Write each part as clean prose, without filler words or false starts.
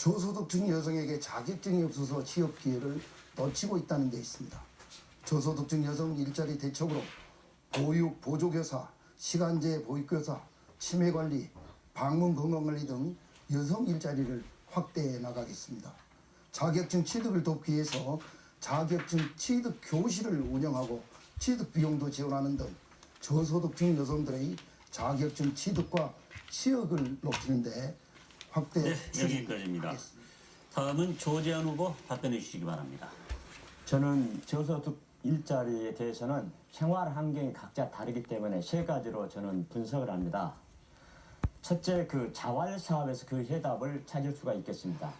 저소득층 여성에게 자격증이 없어서 취업 기회를 놓치고 있다는 데 있습니다. 저소득층 여성 일자리 대책으로 보육, 보조교사, 시간제 보육교사, 치매관리, 방문건강관리 등 여성 일자리를 확대해 나가겠습니다. 자격증 취득을 돕기 위해서 자격증 취득 교실을 운영하고 취득 비용도 지원하는 등 저소득층 여성들의 자격증 취득과 취업을 높이는 데 확대 여기까지입니다. 다음은 조재현 후보 답변해 주시기 바랍니다. 저는 저소득 일자리에 대해서는 생활 환경이 각자 다르기 때문에 세 가지로 저는 분석을 합니다. 첫째, 그 자활 사업에서 그 해답을 찾을 수가 있겠습니다.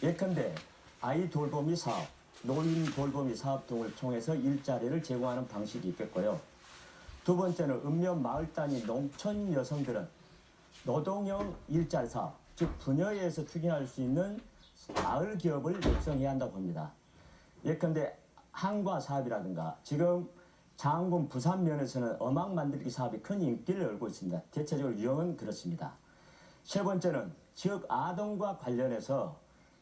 예컨대 아이 돌보미 사업, 노인 돌보미 사업 등을 통해서 일자리를 제공하는 방식이 있겠고요. 두 번째는 읍면 마을 단위 농촌 여성들은 노동형 일자리 사업, 즉 분야에서 추진할 수 있는 마을 기업을 육성해야 한다고 봅니다. 예컨대 한과 사업이라든가 지금 장군 부산면에서는 어망 만들기 사업이 큰 인기를 얻고 있습니다. 대체적으로 유형은 그렇습니다. 세 번째는 지역 아동과 관련해서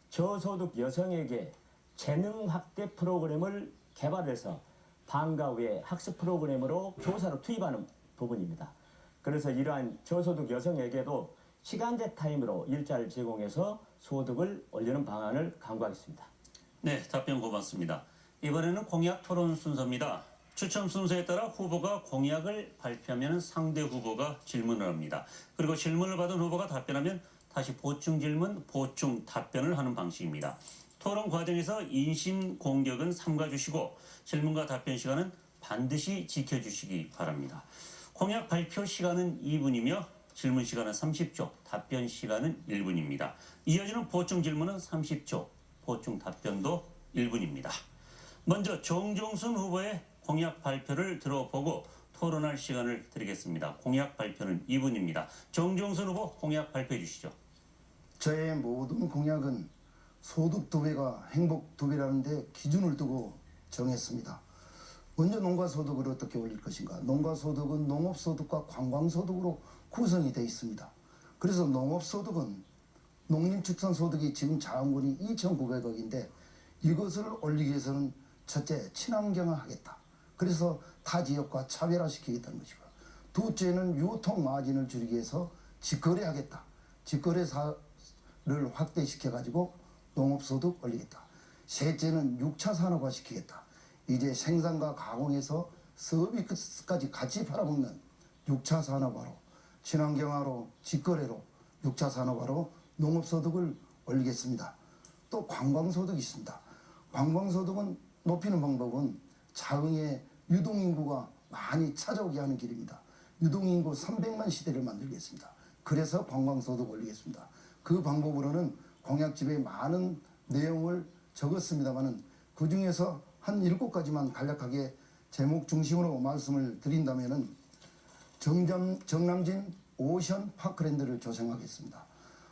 저소득 여성에게 재능 확대 프로그램을 개발해서 방과 후에 학습 프로그램으로 교사로 투입하는 부분입니다. 그래서 이러한 저소득 여성에게도 시간제 타임으로 일자리를 제공해서 소득을 올리는 방안을 강구하겠습니다. 네, 답변 고맙습니다. 이번에는 공약 토론 순서입니다. 추첨 순서에 따라 후보가 공약을 발표하면 상대 후보가 질문을 합니다. 그리고 질문을 받은 후보가 답변하면 다시 보충 질문, 보충 답변을 하는 방식입니다. 토론 과정에서 인신 공격은 삼가주시고 질문과 답변 시간은 반드시 지켜주시기 바랍니다. 공약 발표 시간은 2분이며 질문 시간은 30초, 답변 시간은 1분입니다. 이어지는 보충 질문은 30초, 보충 답변도 1분입니다. 먼저 정종순 후보의 공약 발표를 들어보고 토론할 시간을 드리겠습니다. 공약 발표는 2분입니다. 정종순 후보 공약 발표해 주시죠. 저의 모든 공약은 소득 2배가 행복 2배라는 데 기준을 두고 정했습니다. 먼저 농가소득을 어떻게 올릴 것인가. 농가소득은 농업소득과 관광소득으로 구성이 되어 있습니다. 그래서 농업소득은 농림축산소득이 지금 자원군이 2,900억인데 이것을 올리기 위해서는 첫째, 친환경화하겠다. 그래서 타 지역과 차별화시키겠다는 것이고, 둘째는 유통마진을 줄이기 위해서 직거래하겠다. 직거래사를 확대시켜가지고 농업소득 올리겠다. 셋째는 6차 산업화시키겠다. 이제 생산과 가공해서 서비스까지 같이 팔아먹는 6차 산업화로, 친환경화로, 직거래로, 6차 산업화로 농업소득을 올리겠습니다. 또 관광소득이 있습니다. 관광소득은 높이는 방법은 자흥에 유동인구가 많이 찾아오게 하는 길입니다. 유동인구 300만 시대를 만들겠습니다. 그래서 관광소득 올리겠습니다. 그 방법으로는 공약집에 많은 내용을 적었습니다만 그 중에서 한 7가지만 간략하게 제목 중심으로 말씀을 드린다면 정남진 오션 파크랜드를 조성하겠습니다.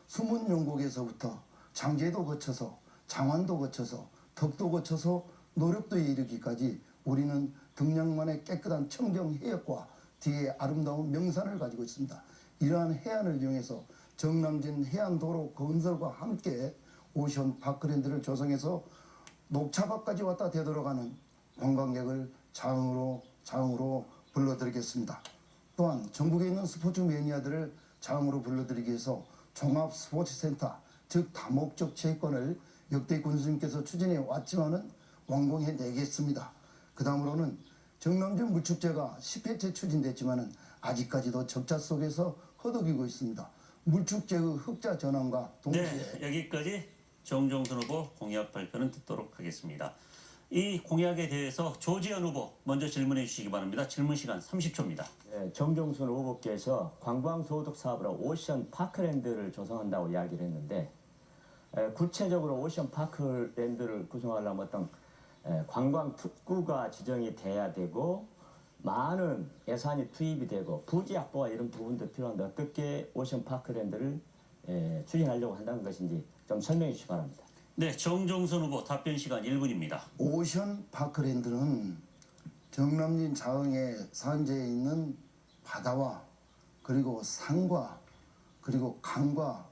숨은 용곡에서부터 장제도 거쳐서 장안도 거쳐서 덕도 거쳐서 노력도에 이르기까지 우리는 등량만의 깨끗한 청정 해역과 뒤에 아름다운 명산을 가지고 있습니다. 이러한 해안을 이용해서 정남진 해안도로 건설과 함께 오션 파크랜드를 조성해서 녹차밭까지 왔다 되돌아가는 관광객을 자흥으로 불러드리겠습니다. 또한 전국에 있는 스포츠 매니아들을 자흥으로 불러들이기 위해서 종합 스포츠센터, 즉 다목적 체육관을 역대 군수님께서 추진해 왔지만은 완공해 내겠습니다. 그 다음으로는 정남진 물축제가 10회째 추진됐지만은 아직까지도 적자 속에서 허덕이고 있습니다. 물축제의 흑자 전환과 동시에 여기까지 정종순 후보 공약 발표는 듣도록 하겠습니다. 이 공약에 대해서 조재현 후보 먼저 질문해 주시기 바랍니다. 질문 시간 30초입니다. 네, 정종순 후보께서 관광소득 사업으로 오션 파크랜드를 조성한다고 이야기를 했는데 구체적으로 오션 파크랜드를 구성하려면 어떤 관광 특구가 지정이 돼야 되고 많은 예산이 투입이 되고 부지 확보와 이런 부분도 필요한데 어떻게 오션 파크랜드를 추진하려고 한다는 것인지 좀 설명해 주시기 바랍니다. 네, 정종순 후보 답변 시간 1분입니다. 오션 파크랜드는 정남진 자흥의 산지에 있는 바다와 그리고 산과 그리고 강과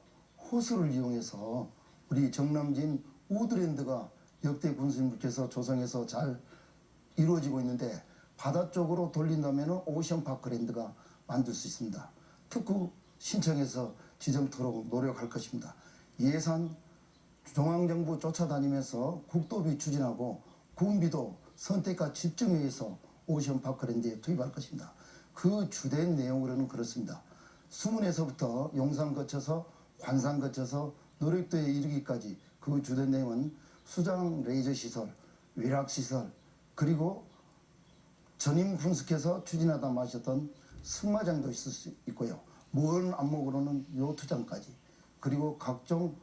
호수를 이용해서 우리 정남진 우드랜드가 역대 군수님께서 조성해서 잘 이루어지고 있는데 바다 쪽으로 돌린다면 오션파크랜드가 만들 수 있습니다. 특구 신청해서 지정토록 노력할 것입니다. 예산 중앙정부 쫓아다니면서 국도비 추진하고 군비도 선택과 집중에 의해서 오션파크랜드에 투입할 것입니다. 그 주된 내용으로는 그렇습니다. 수문에서부터 용산 거쳐서 관산 거쳐서 노력도에 이르기까지 그 주된 내용은 수장 레이저 시설, 위락 시설, 그리고 전임 분석해서 추진하다 마셨던 승마장도 있을 수 있고요. 먼 안목으로는 요트장까지, 그리고 각종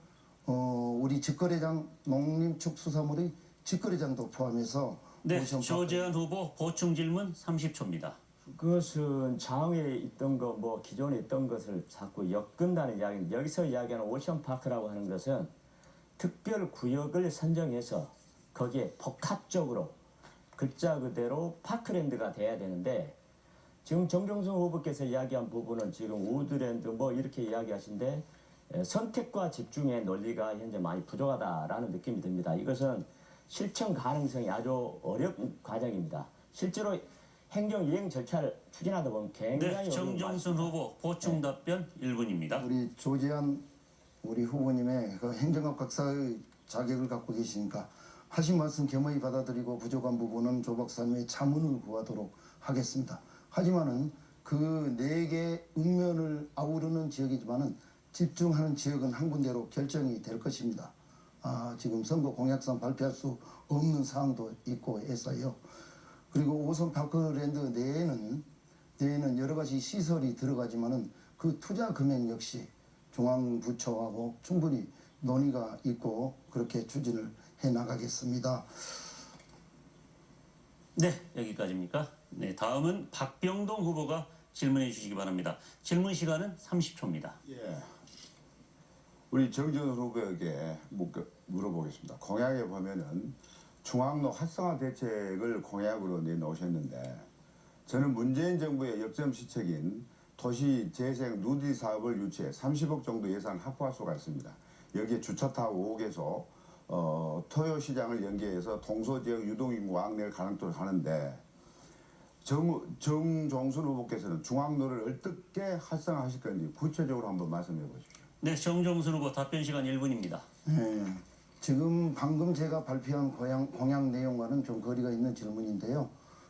우리 직거래장, 농림축수산물의 직거래장도 포함해서 네, 조재한 후보 보충 질문 30초입니다. 그것은 장에 있던 거, 뭐 기존에 있던 것을 자꾸 엮은다는 이야기인데, 여기서 이야기하는 오션파크라고 하는 것은 특별 구역을 선정해서 거기에 복합적으로 글자 그대로 파크랜드가 돼야 되는데, 지금 정종순 후보께서 이야기한 부분은 지금 우드랜드 뭐 이렇게 이야기하신데, 선택과 집중의 논리가 현재 많이 부족하다라는 느낌이 듭니다. 이것은 실천 가능성이 아주 어려운 과정입니다. 실제로 행정 이행 절차를 추진하다 보면 굉장히 네, 정종순 후보 보충 답변 1분입니다. 우리 조재한 우리 후보님의 그 행정학 박사의 자격을 갖고 계시니까 하신 말씀 겸허히 받아들이고 부족한 부분은 조 박사님의 자문을 구하도록 하겠습니다. 하지만은 그 4개 읍면을 아우르는 지역이지만은 집중하는 지역은 한 군데로 결정이 될 것입니다. 지금 선거 공약상 발표할 수 없는 사항도 있고 해서요. 그리고 오션 파크랜드 내에는 여러 가지 시설이 들어가지만은 그 투자 금액 역시 중앙부처하고 충분히 논의가 있고 그렇게 추진을 해 나가겠습니다. 네, 여기까지입니까? 네, 다음은 박병동 후보가 질문해 주시기 바랍니다. 질문 시간은 30초입니다. 예. 우리 정전 후보에게 물어보겠습니다. 공약에 보면은 중앙로 활성화 대책을 공약으로 내놓으셨는데, 저는 문재인 정부의 역점 시책인 도시 재생 누디 사업을 유치해 30억 정도 예산 확보할 수가 있습니다. 여기에 주차타워 5개소, 토요 시장을 연계해서 동서 지역 유동인구 왕래를 가능토록 하는데, 정종순 후보께서는 중앙로를 어떻게 활성화하실 건지 구체적으로 한번 말씀해 보십시오. 네, 정종순 후보 답변 시간 1분입니다. 네, 지금 방금 제가 발표한 공약 내용과는 좀 거리가 있는 질문인데요.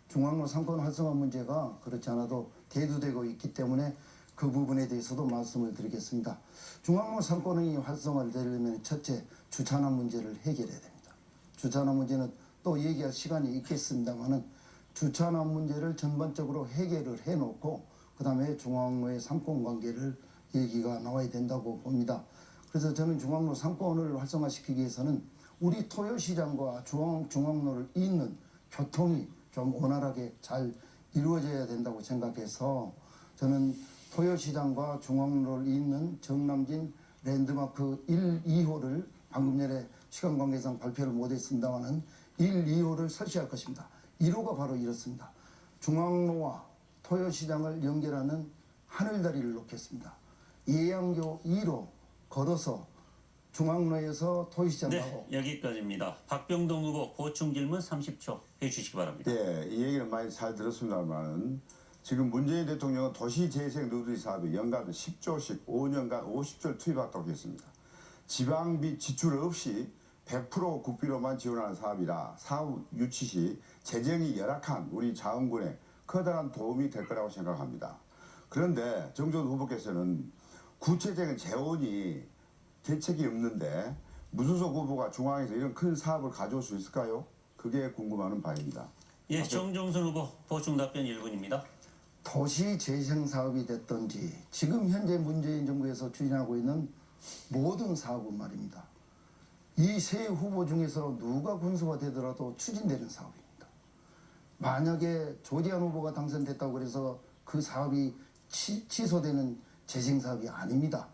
중앙로 상권 활성화 문제가 그렇지 않아도 대두되고 있기 때문에 그 부분에 대해서도 말씀을 드리겠습니다. 중앙로 상권이 활성화되려면 첫째, 주차난 문제를 해결해야 됩니다. 주차난 문제는 또 얘기할 시간이 있겠습니다만은 주차난 문제를 전반적으로 해결을 해놓고 그 다음에 중앙로의 상권 관계를 얘기가 나와야 된다고 봅니다. 그래서 저는 중앙로 상권을 활성화시키기 위해서는 우리 토요시장과 중앙로를 잇는 교통이 좀 원활하게 잘 이루어져야 된다고 생각해서 저는 토요시장과 중앙로를 잇는 정남진 랜드마크 1, 2호를 방금 전에 시간 관계상 발표를 못했습니다만은 1, 2호를 설치할 것입니다. 1호가 바로 이렇습니다. 중앙로와 토요시장을 연결하는 하늘다리를 놓겠습니다. 예양교 2로 걸어서 중앙로에서 토요시장 가고. 네, 여기까지입니다. 박병동 후보 보충 질문 30초 해주시기 바랍니다. 예, 이 얘기는 많이 잘 들었습니다만은 지금 문재인 대통령은 도시재생 누리 사업에 연간 10조씩 5년간 50조를 투입하도록 했습니다. 지방비 지출 없이 100% 국비로만 지원하는 사업이라 사업 유치 시 재정이 열악한 우리 자원군에 커다란 도움이 될 거라고 생각합니다. 그런데 정전 후보께서는 구체적인 재원이 대책이 없는데 무소속 후보가 중앙에서 이런 큰 사업을 가져올 수 있을까요? 그게 궁금한 바입니다. 예, 정종순 후보 보충 답변 1분입니다. 도시 재생 사업이 됐든지 지금 현재 문재인 정부에서 추진하고 있는 모든 사업은 말입니다. 이 세 후보 중에서 누가 군수가 되더라도 추진되는 사업입니다. 만약에 조재한 후보가 당선됐다고 그래서 그 사업이 취소되는 재생 사업이 아닙니다.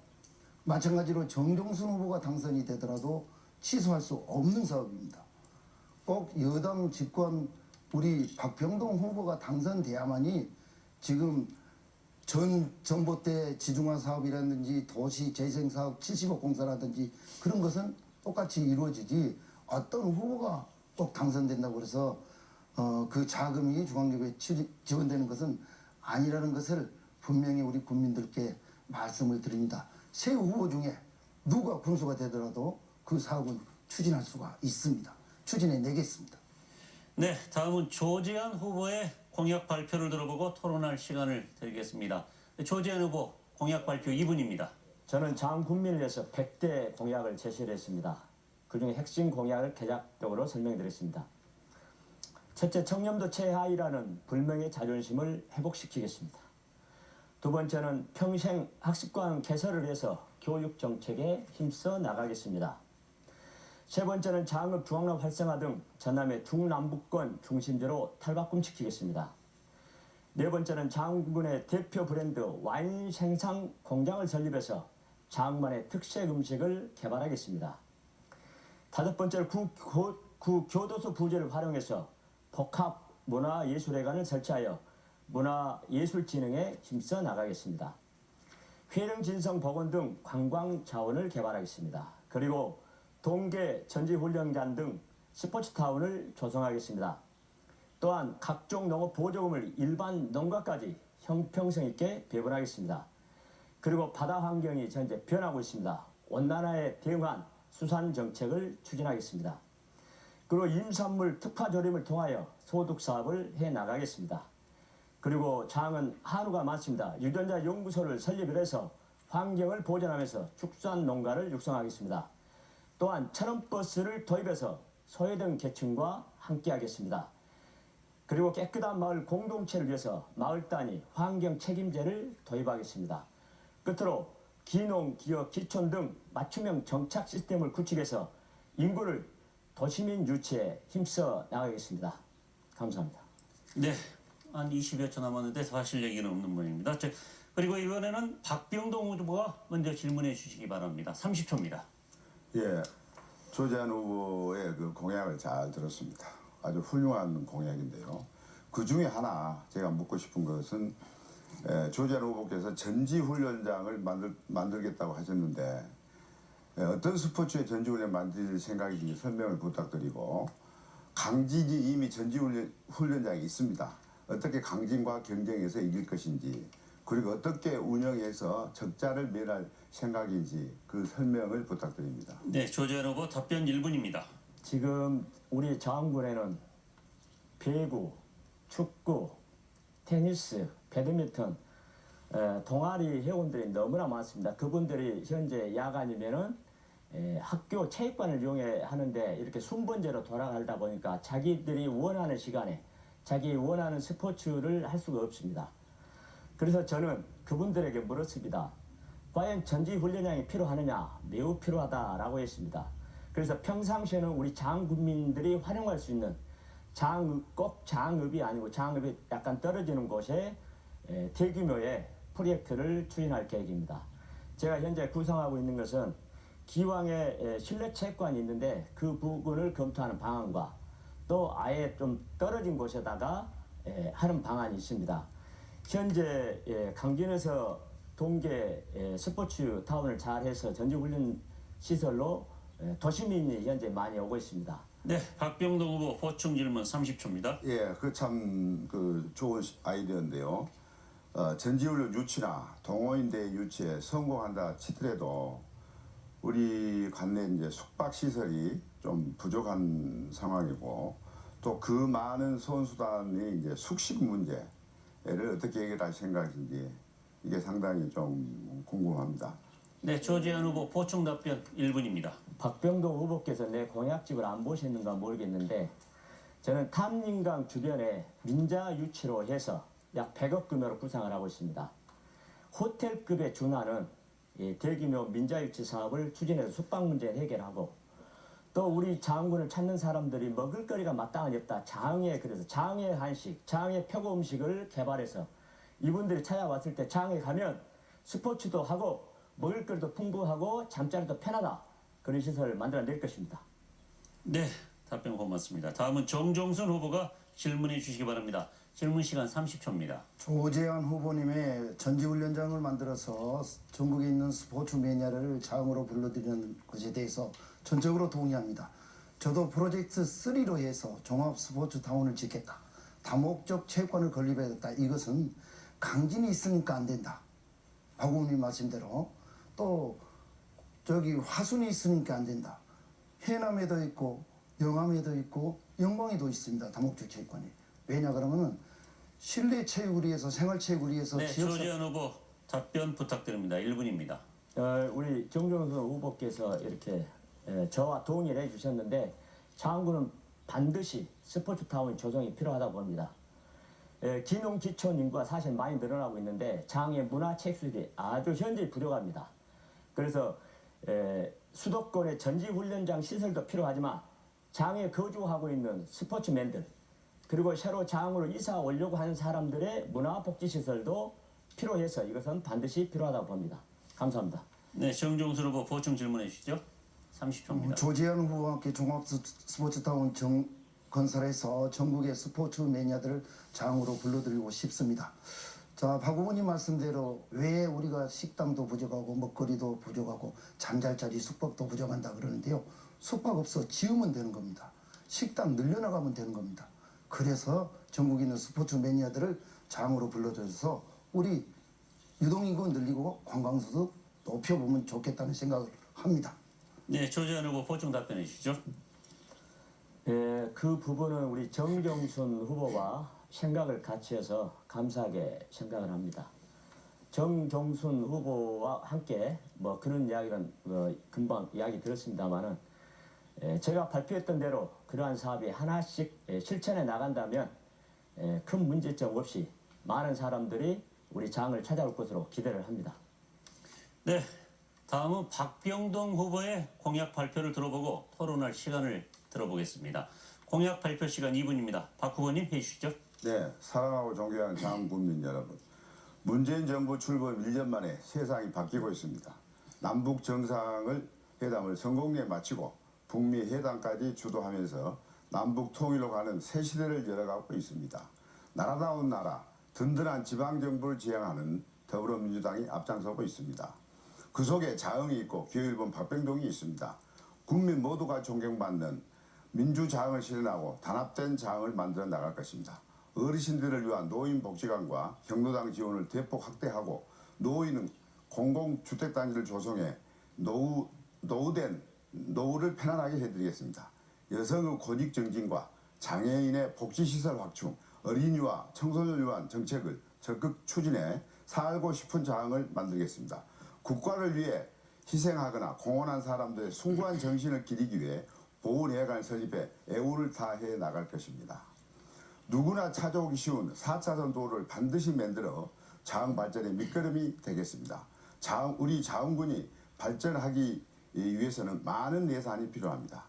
마찬가지로 정종순 후보가 당선이 되더라도 취소할 수 없는 사업입니다. 꼭 여당 집권 우리 박병동 후보가 당선돼야만이 지금 전 전봇대 지중화 사업이라든지 도시 재생 사업 70억 공사라든지 그런 것은 똑같이 이루어지지 어떤 후보가 꼭 당선된다고 해서 그 자금이 중앙정부에 지원되는 것은 아니라는 것을 분명히 우리 국민들께 말씀을 드립니다. 새 후보 중에 누가 군수가 되더라도 그 사업은 추진할 수가 있습니다. 추진해 내겠습니다. 네, 다음은 조재한 후보의 공약 발표를 들어보고 토론할 시간을 드리겠습니다. 조재한 후보 공약 발표 2분입니다. 저는 장 국민을 위해서 100대 공약을 제시를 했습니다. 그중에 핵심 공약을 개략적으로 설명드렸습니다. 첫째, 청렴도 최하위라는 불명의 자존심을 회복시키겠습니다. 두 번째는 평생 학습관 개설을 해서 교육 정책에 힘써 나가겠습니다. 세 번째는 장읍 중앙로 활성화 등 전남의 중남부권 중심지로 탈바꿈시키겠습니다. 네 번째는 장군의 대표 브랜드 와인 생산 공장을 설립해서 장만의 특색 음식을 개발하겠습니다. 다섯 번째로 교도소 부지를 활용해서 복합 문화예술회관을 설치하여 문화예술진흥에 힘써 나가겠습니다. 회령진성복원 등 관광 자원을 개발하겠습니다. 그리고 동계 전지훈련관 등 스포츠타운을 조성하겠습니다. 또한 각종 농업 보조금을 일반 농가까지 형평성 있게 배분하겠습니다. 그리고 바다 환경이 현재 변하고 있습니다. 온난화에 대응한 수산 정책을 추진하겠습니다. 그리고 임산물 특화 조림을 통하여 소득 사업을 해 나가겠습니다. 그리고 장은 한우가 많습니다. 유전자 연구소를 설립을 해서 환경을 보존하면서 축산 농가를 육성하겠습니다. 또한 천원버스를 도입해서 소외된 계층과 함께하겠습니다. 그리고 깨끗한 마을 공동체를 위해서 마을 단위 환경 책임제를 도입하겠습니다. 끝으로 기농, 기업, 기촌 등 맞춤형 정착 시스템을 구축해서 인구를 도시민 유치에 힘써 나가겠습니다. 감사합니다. 네, 한 20여 초 남았는데 더 하실 얘기는 없는 분입니다. 그리고 이번에는 박병동 후보가 먼저 질문해 주시기 바랍니다. 30초입니다. 예, 조재한 후보의 그 공약을 잘 들었습니다. 아주 훌륭한 공약인데요. 그 중에 하나 제가 묻고 싶은 것은 조재한 후보께서 전지훈련장을 만들겠다고 하셨는데 어떤 스포츠의 전지훈련 만들 생각인지 설명을 부탁드리고 강진이 이미 전지훈련장이 있습니다. 어떻게 강진과 경쟁해서 이길 것인지 그리고 어떻게 운영해서 적자를 면할 생각인지 그 설명을 부탁드립니다. 네, 조재한 후보 답변 1분입니다. 지금 우리 자원군에는 배구, 축구, 테니스, 배드민턴, 동아리 회원들이 너무나 많습니다. 그분들이 현재 야간이면은 학교 체육관을 이용해 하는데 이렇게 순번제로 돌아가다 보니까 자기들이 원하는 시간에 자기 원하는 스포츠를 할 수가 없습니다. 그래서 저는 그분들에게 물었습니다. 과연 전지훈련장이 필요하느냐? 매우 필요하다라고 했습니다. 그래서 평상시에는 우리 장군민들이 활용할 수 있는 꼭 장읍이 아니고 장읍이 약간 떨어지는 곳에 대규모의 프로젝트를 추진할 계획입니다. 제가 현재 구상하고 있는 것은 기왕에 실내 체육관이 있는데 그 부분을 검토하는 방안과 또 아예 좀 떨어진 곳에다가 하는 방안이 있습니다. 현재 강진에서 동계 스포츠 타운을 잘해서 전지훈련 시설로 도시민이 현재 많이 오고 있습니다. 네, 박병동 후보 보충 질문 30초입니다. 예, 그 참 좋은 아이디어인데요. 전지훈련 유치나 동호인대 유치에 성공한다 치더라도 우리 관내 이제 숙박 시설이 좀 부족한 상황이고 또 그 많은 선수단이 이제 숙식 문제를 어떻게 해결할 생각인지 이게 상당히 좀 궁금합니다. 네, 조재한 후보 보충 답변 1분입니다. 박병동 후보께서 내 공약집을 안 보셨는가 모르겠는데 저는 탐림강 주변에 민자 유치로 해서 약 100억 규모로 구상을 하고 있습니다. 호텔급에 준하는 대규모 민자 유치 사업을 추진해서 숙박 문제 해결하고 또 우리 장군을 찾는 사람들이 먹을거리가 마땅하지 없다. 그래서 장의 한식, 장의 표고 음식을 개발해서 이분들이 찾아왔을 때 장에 가면 스포츠도 하고 먹을거리도 풍부하고 잠자리도 편하다. 그런 시설을 만들어낼 것입니다. 네, 답변 고맙습니다. 다음은 정종순 후보가 질문해 주시기 바랍니다. 질문 시간 30초입니다. 조재환 후보님의 전지훈련장을 만들어서 전국에 있는 스포츠 매니아를 장으로 불러들이는 것에 대해서 전적으로 동의합니다. 저도 프로젝트 3로 해서 종합 스포츠 타운을 짓겠다. 다목적 체육관을 건립해야겠다. 이것은 강진이 있으니까 안 된다. 박 후보님 말씀대로. 또 저기 화순이 있으니까 안 된다. 해남에도 있고 영암에도 있고 영광에도 있습니다. 다목적 체육관이. 왜냐 그러면은 실내 체육을 위해서 생활 체육을 위해서 네, 지역사 조재현 후보 답변 부탁드립니다. 1분입니다. 우리 정종선 후보께서 이렇게 저와 동의를 해주셨는데 장군은 반드시 스포츠타운 조성이 필요하다고 봅니다. 기농지촌 인구가 사실 많이 늘어나고 있는데 장의 문화체육시설이 아주 현저히 부족합니다. 그래서 수도권의 전지훈련장 시설도 필요하지만 장에 거주하고 있는 스포츠맨들 그리고 새로 장으로 이사 오려고 하는 사람들의 문화복지시설도 필요해서 이것은 반드시 필요하다고 봅니다. 감사합니다. 네, 정종순 후보 보충 질문해 주시죠. 30초입니다. 조재현 후보와 함께 종합 스포츠타운 건설해서 전국의 스포츠 매니아들을 장으로 불러들이고 싶습니다. 자, 박 후보님 말씀대로 왜 우리가 식당도 부족하고 먹거리도 부족하고 잠잘 자리 숙박도 부족한다 그러는데요. 숙박업소 지으면 되는 겁니다. 식당 늘려나가면 되는 겁니다. 그래서 전국에 있는 스포츠 매니아들을 장으로 불러들여서 우리 유동인구 늘리고 관광소득 높여보면 좋겠다는 생각을 합니다. 네, 조재현 후보 보충 답변해 주시죠. 그 부분은 우리 정경순 후보와 생각을 같이 해서 감사하게 생각을 합니다. 정경순 후보와 함께 뭐 그런 이야기는 금방 이야기 들었습니다만은 제가 발표했던 대로 그러한 사업이 하나씩 실천해 나간다면 큰 문제점 없이 많은 사람들이 우리 장을 찾아올 것으로 기대를 합니다. 네, 다음은 박병동 후보의 공약 발표를 들어보고 토론할 시간을 들어보겠습니다. 공약 발표 시간 2분입니다. 박 후보님 해주시죠. 네, 사랑하고 존경하는 장국민 여러분. 문재인 정부 출범 1년 만에 세상이 바뀌고 있습니다. 남북 정상회담을 성공리에 마치고 북미 회담까지 주도하면서 남북 통일로 가는 새 시대를 열어가고 있습니다. 나라다운 나라, 든든한 지방정부를 지향하는 더불어민주당이 앞장서고 있습니다. 그 속에 자흥이 있고 기회일본 박병동이 있습니다. 국민 모두가 존경받는 민주자흥을 실현하고 단합된 자흥을 만들어 나갈 것입니다. 어르신들을 위한 노인복지관과 경로당 지원을 대폭 확대하고 노인은 공공주택단지를 조성해 노후를 편안하게 해드리겠습니다. 여성의 권익 증진과 장애인의 복지시설 확충, 어린이와 청소년을 위한 정책을 적극 추진해 살고 싶은 자흥을 만들겠습니다. 국가를 위해 희생하거나 공헌한 사람들의 숭고한 정신을 기리기 위해 보훈회관을 설립해 애우를 다해 나갈 것입니다. 누구나 찾아오기 쉬운 4차선 도로를 반드시 만들어 자흥 발전의 밑거름이 되겠습니다. 우리 자흥군이 발전하기 위해서는 많은 예산이 필요합니다.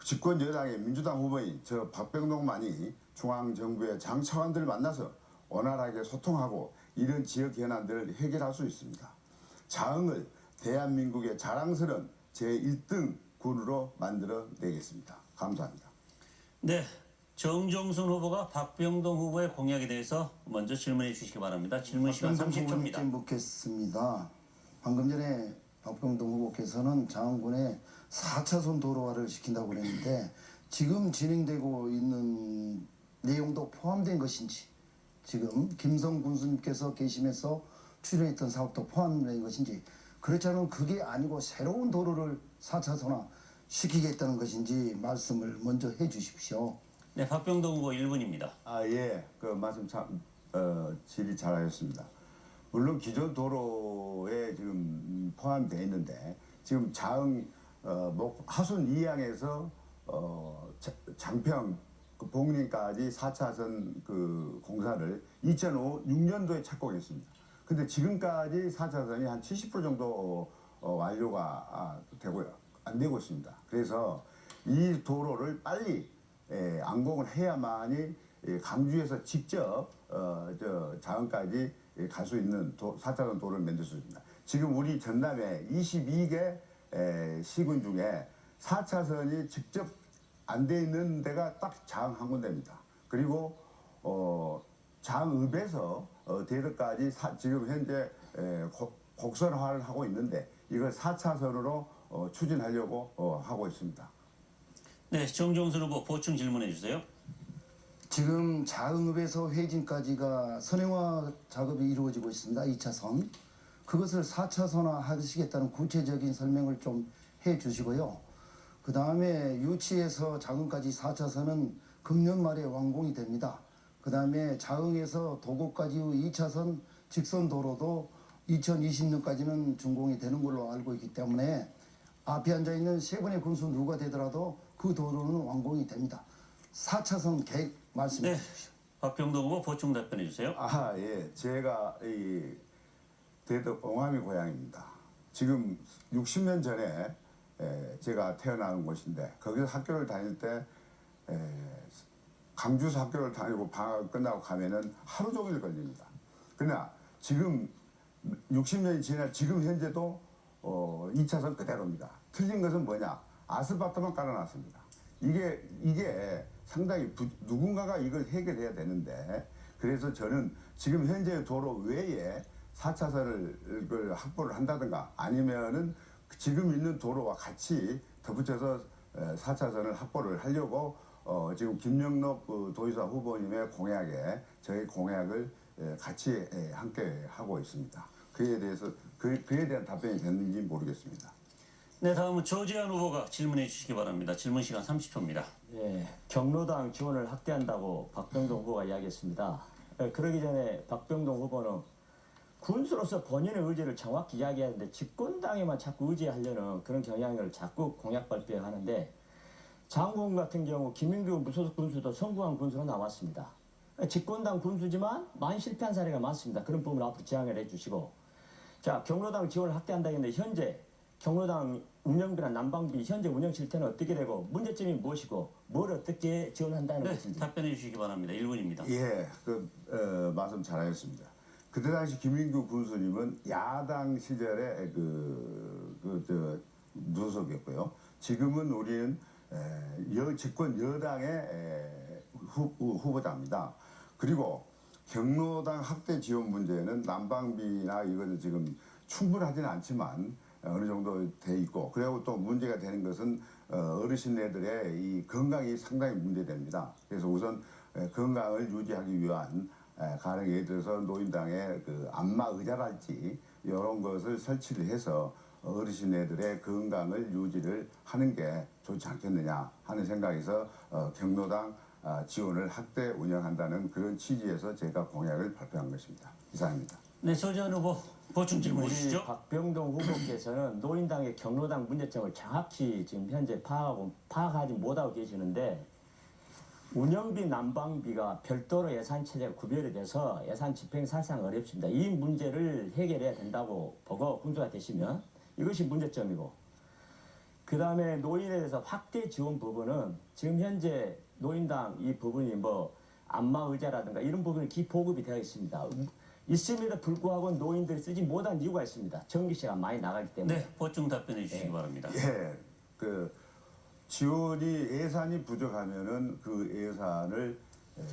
집권 여당의 민주당 후보인 저 박병동만이 중앙정부의 장차관들을 만나서 원활하게 소통하고 이런 지역 현안들을 해결할 수 있습니다. 자흥을 대한민국의 자랑스러운 제1등 군으로 만들어내겠습니다. 감사합니다. 네, 정종순 후보가 박병동 후보의 공약에 대해서 먼저 질문해 주시기 바랍니다. 질문 시간 박병동 후보님께 30초입니다. 묻겠습니다. 방금 전에 박병동 후보께서는 장흥군의 4차선 도로화를 시킨다고 그랬는데 지금 진행되고 있는 내용도 포함된 것인지 지금 김성 군수님께서 계시면서 출연했던 사업도 포함된 것인지 그렇지 않으면 그게 아니고 새로운 도로를 4차선화 시키겠다는 것인지 말씀을 먼저 해 주십시오. 네, 박병동 후보 1분입니다. 예, 그 말씀 참 질의 잘하셨습니다. 물론 기존 도로에 지금 포함되어 있는데 지금 자흥 하순 이항에서 장평 그 봉림까지 4차선 그 공사를 2006년도에 착공했습니다. 근데 지금까지 4차선이 한 70% 정도 완료가 되고요. 안 되고 있습니다. 그래서 이 도로를 빨리 완공을 해야만이 강주에서 직접 자흥까지 갈 수 있는 4차선 도로를 만들 수 있습니다. 지금 우리 전남에 22개 시군 중에 4차선이 직접 안 돼 있는 데가 딱 자흥 한 군데입니다. 그리고 장읍에서 대덕까지 지금 현재 곡선화를 하고 있는데 이걸 4차선으로 추진하려고 하고 있습니다. 네, 정종순 후보 보충 질문해 주세요. 지금 자흥읍에서 회진까지가 선행화 작업이 이루어지고 있습니다. 2차선. 그것을 4차선화 하시겠다는 구체적인 설명을 좀 해주시고요. 그 다음에 유치에서 자흥까지 4차선은 금년 말에 완공이 됩니다. 그 다음에 자흥에서 도곡까지의 2차선 직선 도로도 2020년까지는 준공이 되는 걸로 알고 있기 때문에 앞에 앉아있는 세 분의 군수 누가 되더라도 그 도로는 완공이 됩니다. 4차선 계획 말씀해 네, 주십시오. 박병동 후보 보충 답변해 주세요. 예. 제가 이 대덕 옹암이 고향입니다. 지금 60년 전에 제가 태어난 곳인데 거기서 학교를 다닐 때 강주에서 학교를 다니고 방학 끝나고 가면은 하루 종일 걸립니다. 그러나 지금 60년이 지나 지금 현재도 2차선 그대로입니다. 틀린 것은 뭐냐? 아스팔트만 깔아놨습니다. 이게 상당히 누군가가 이걸 해결해야 되는데 그래서 저는 지금 현재 도로 외에 4차선을 확보를 한다든가 아니면은 지금 있는 도로와 같이 덧붙여서 4차선을 확보를 하려고 지금 김영록 도의사 후보님의 공약에 저희 공약을 같이 함께 하고 있습니다. 그에 대한 답변이 됐는지 모르겠습니다. 네, 다음은 조재현 후보가 질문해 주시기 바랍니다. 질문 시간 30초입니다. 예, 경로당 지원을 확대한다고 박병동 후보가 이야기했습니다. 그러기 전에 박병동 후보는 군수로서 본인의 의지를 정확히 이야기하는데 집권당에만 자꾸 의지하려는 그런 경향을 자꾸 공약 발표하는데 장군 같은 경우 김인규 무소속 군수도 성구한 군수로 나왔습니다. 집권당 군수지만 많이 실패한 사례가 많습니다. 그런 부분 앞으로 지향을 해주시고 자 경로당 지원을 확대한다는데 현재 경로당 운영비나 난방비 현재 운영 실태는 어떻게 되고 문제점이 무엇이고 뭘 어떻게 지원한다는 네, 것인지 답변해 주시기 바랍니다. 1분입니다. 예, 말씀 잘하셨습니다. 그때 당시 김인규 군수님은 야당 시절에 무소속이었고요. 지금은 우리는 집권 여당의 후보자입니다. 그리고 경로당 확대 지원 문제는 난방비나 이거는 지금 충분하지는 않지만 어느 정도 돼 있고 그리고 또 문제가 되는 것은 어르신네들의 이 건강이 상당히 문제됩니다. 그래서 우선 건강을 유지하기 위한 가령 예를 들어서 노인당의 그 안마 의자랄지 이런 것을 설치를 해서 어르신네들의 건강을 유지를 하는 게 좋지 않겠느냐 하는 생각에서 경로당 지원을 확대 운영한다는 그런 취지에서 제가 공약을 발표한 것입니다. 이상입니다. 네, 조재현 후보 보충 질문해 우리 주시죠. 박병동 후보께서는 노인당의 경로당 문제점을 정확히 지금 현재 파악하지 못하고 계시는데 운영비, 난방비가 별도로 예산 체제가 구별이 돼서 예산 집행이 사실상 어렵습니다. 이 문제를 해결해야 된다고 보고 군수가 되시면 이것이 문제점이고 그 다음에 노인에 대해서 확대 지원 부분은 지금 현재 노인당 이 부분이 뭐 안마 의자라든가 이런 부분이 기보급이 되어 있습니다. 있음에도 불구하고 노인들이 쓰지 못한 이유가 있습니다. 전기세가 많이 나가기 때문에. 네, 보충 답변해 주시기 바랍니다. 예, 지원이 예산이 부족하면은 그 예산을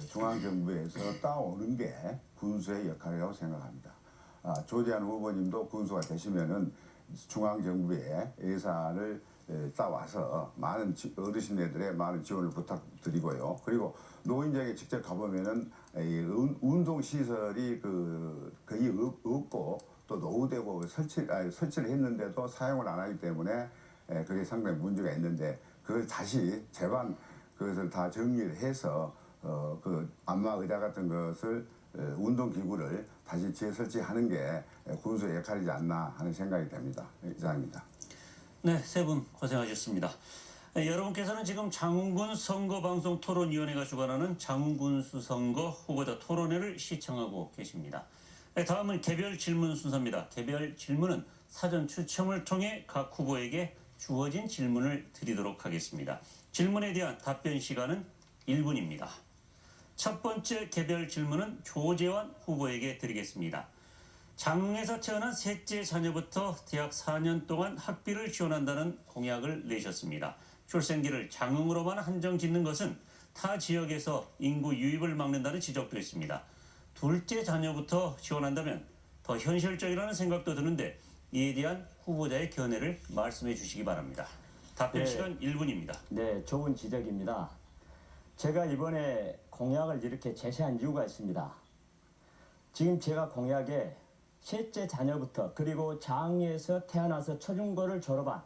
중앙정부에서 따오는 게 군수의 역할이라고 생각합니다. 조재한 후보님도 군수가 되시면은 중앙정부의 예산을 따와서 많은 어르신네들의 많은 지원을 부탁드리고요. 그리고 노인정에 직접 가보면은 운동 시설이 거의 없고 또 노후되고 설치를 했는데도 사용을 안 하기 때문에 그게 상당히 문제가 있는데 그걸 다시 그것을 다 정리를 해서 그 안마 의자 같은 것을 운동기구를 다시 재설치하는 게 군수의 역할이지 않나 하는 생각이 됩니다. 이상입니다. 네, 세 분 고생하셨습니다. 여러분께서는 지금 장훈군 선거방송 토론위원회가 주관하는 장훈군수 선거 후보자 토론회를 시청하고 계십니다. 다음은 개별 질문 순서입니다. 개별 질문은 사전 추첨을 통해 각 후보에게 주어진 질문을 드리도록 하겠습니다. 질문에 대한 답변 시간은 1분입니다. 첫 번째 개별 질문은 조재환 후보에게 드리겠습니다. 장흥에서 태어난 셋째 자녀부터 대학 4년 동안 학비를 지원한다는 공약을 내셨습니다. 출생지를 장흥으로만 한정 짓는 것은 타 지역에서 인구 유입을 막는다는 지적도 있습니다. 둘째 자녀부터 지원한다면 더 현실적이라는 생각도 드는데 이에 대한 후보자의 견해를 말씀해 주시기 바랍니다. 답변 네. 시간 1분입니다. 네, 좋은 지적입니다. 제가 이번에 공약을 이렇게 제시한 이유가 있습니다. 지금 제가 공약에 셋째 자녀부터 그리고 장에서 태어나서 초중고를 졸업한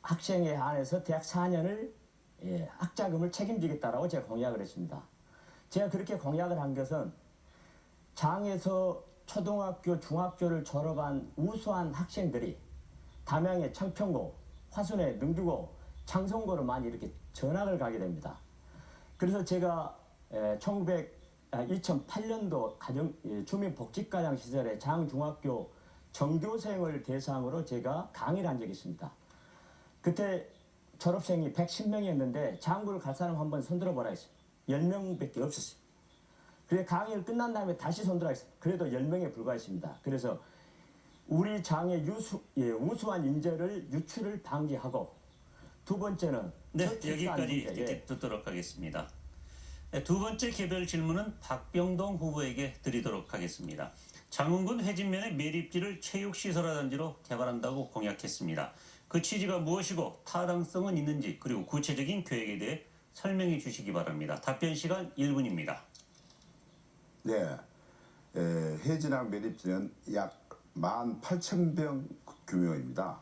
학생에 한해서 대학 4년을 학자금을 책임지겠다라고 제가 공약을 했습니다. 제가 그렇게 공약을 한 것은 장에서 초등학교, 중학교를 졸업한 우수한 학생들이 담양의 청평고, 화순의 능주고, 창성고로 많이 이렇게 전학을 가게 됩니다. 그래서 제가 2008년도 주민복지과장 시절에 장중학교 전교생을 대상으로 제가 강의를 한 적이 있습니다. 그때 졸업생이 110명이었는데 장구를 갈 사람 한번 손들어 보라 했습니다. 10명밖에 없었어요. 그래서 강의를 끝난 다음에 다시 손들어 했습니다. 그래도 10명에 불과했습니다. 그래서 우리 장의 우수한 인재를 유출을 방지하고 두 번째는 네, 저출산 여기까지 문제, 듣도록 하겠습니다. 네, 두 번째 개별 질문은 박병동 후보에게 드리도록 하겠습니다. 장흥군 회진면의 매립지를 체육시설단지로 개발한다고 공약했습니다. 그 취지가 무엇이고 타당성은 있는지 그리고 구체적인 계획에 대해 설명해 주시기 바랍니다. 답변 시간 1분입니다. 네, 해진항 매립지는 약 18,000병 규모입니다.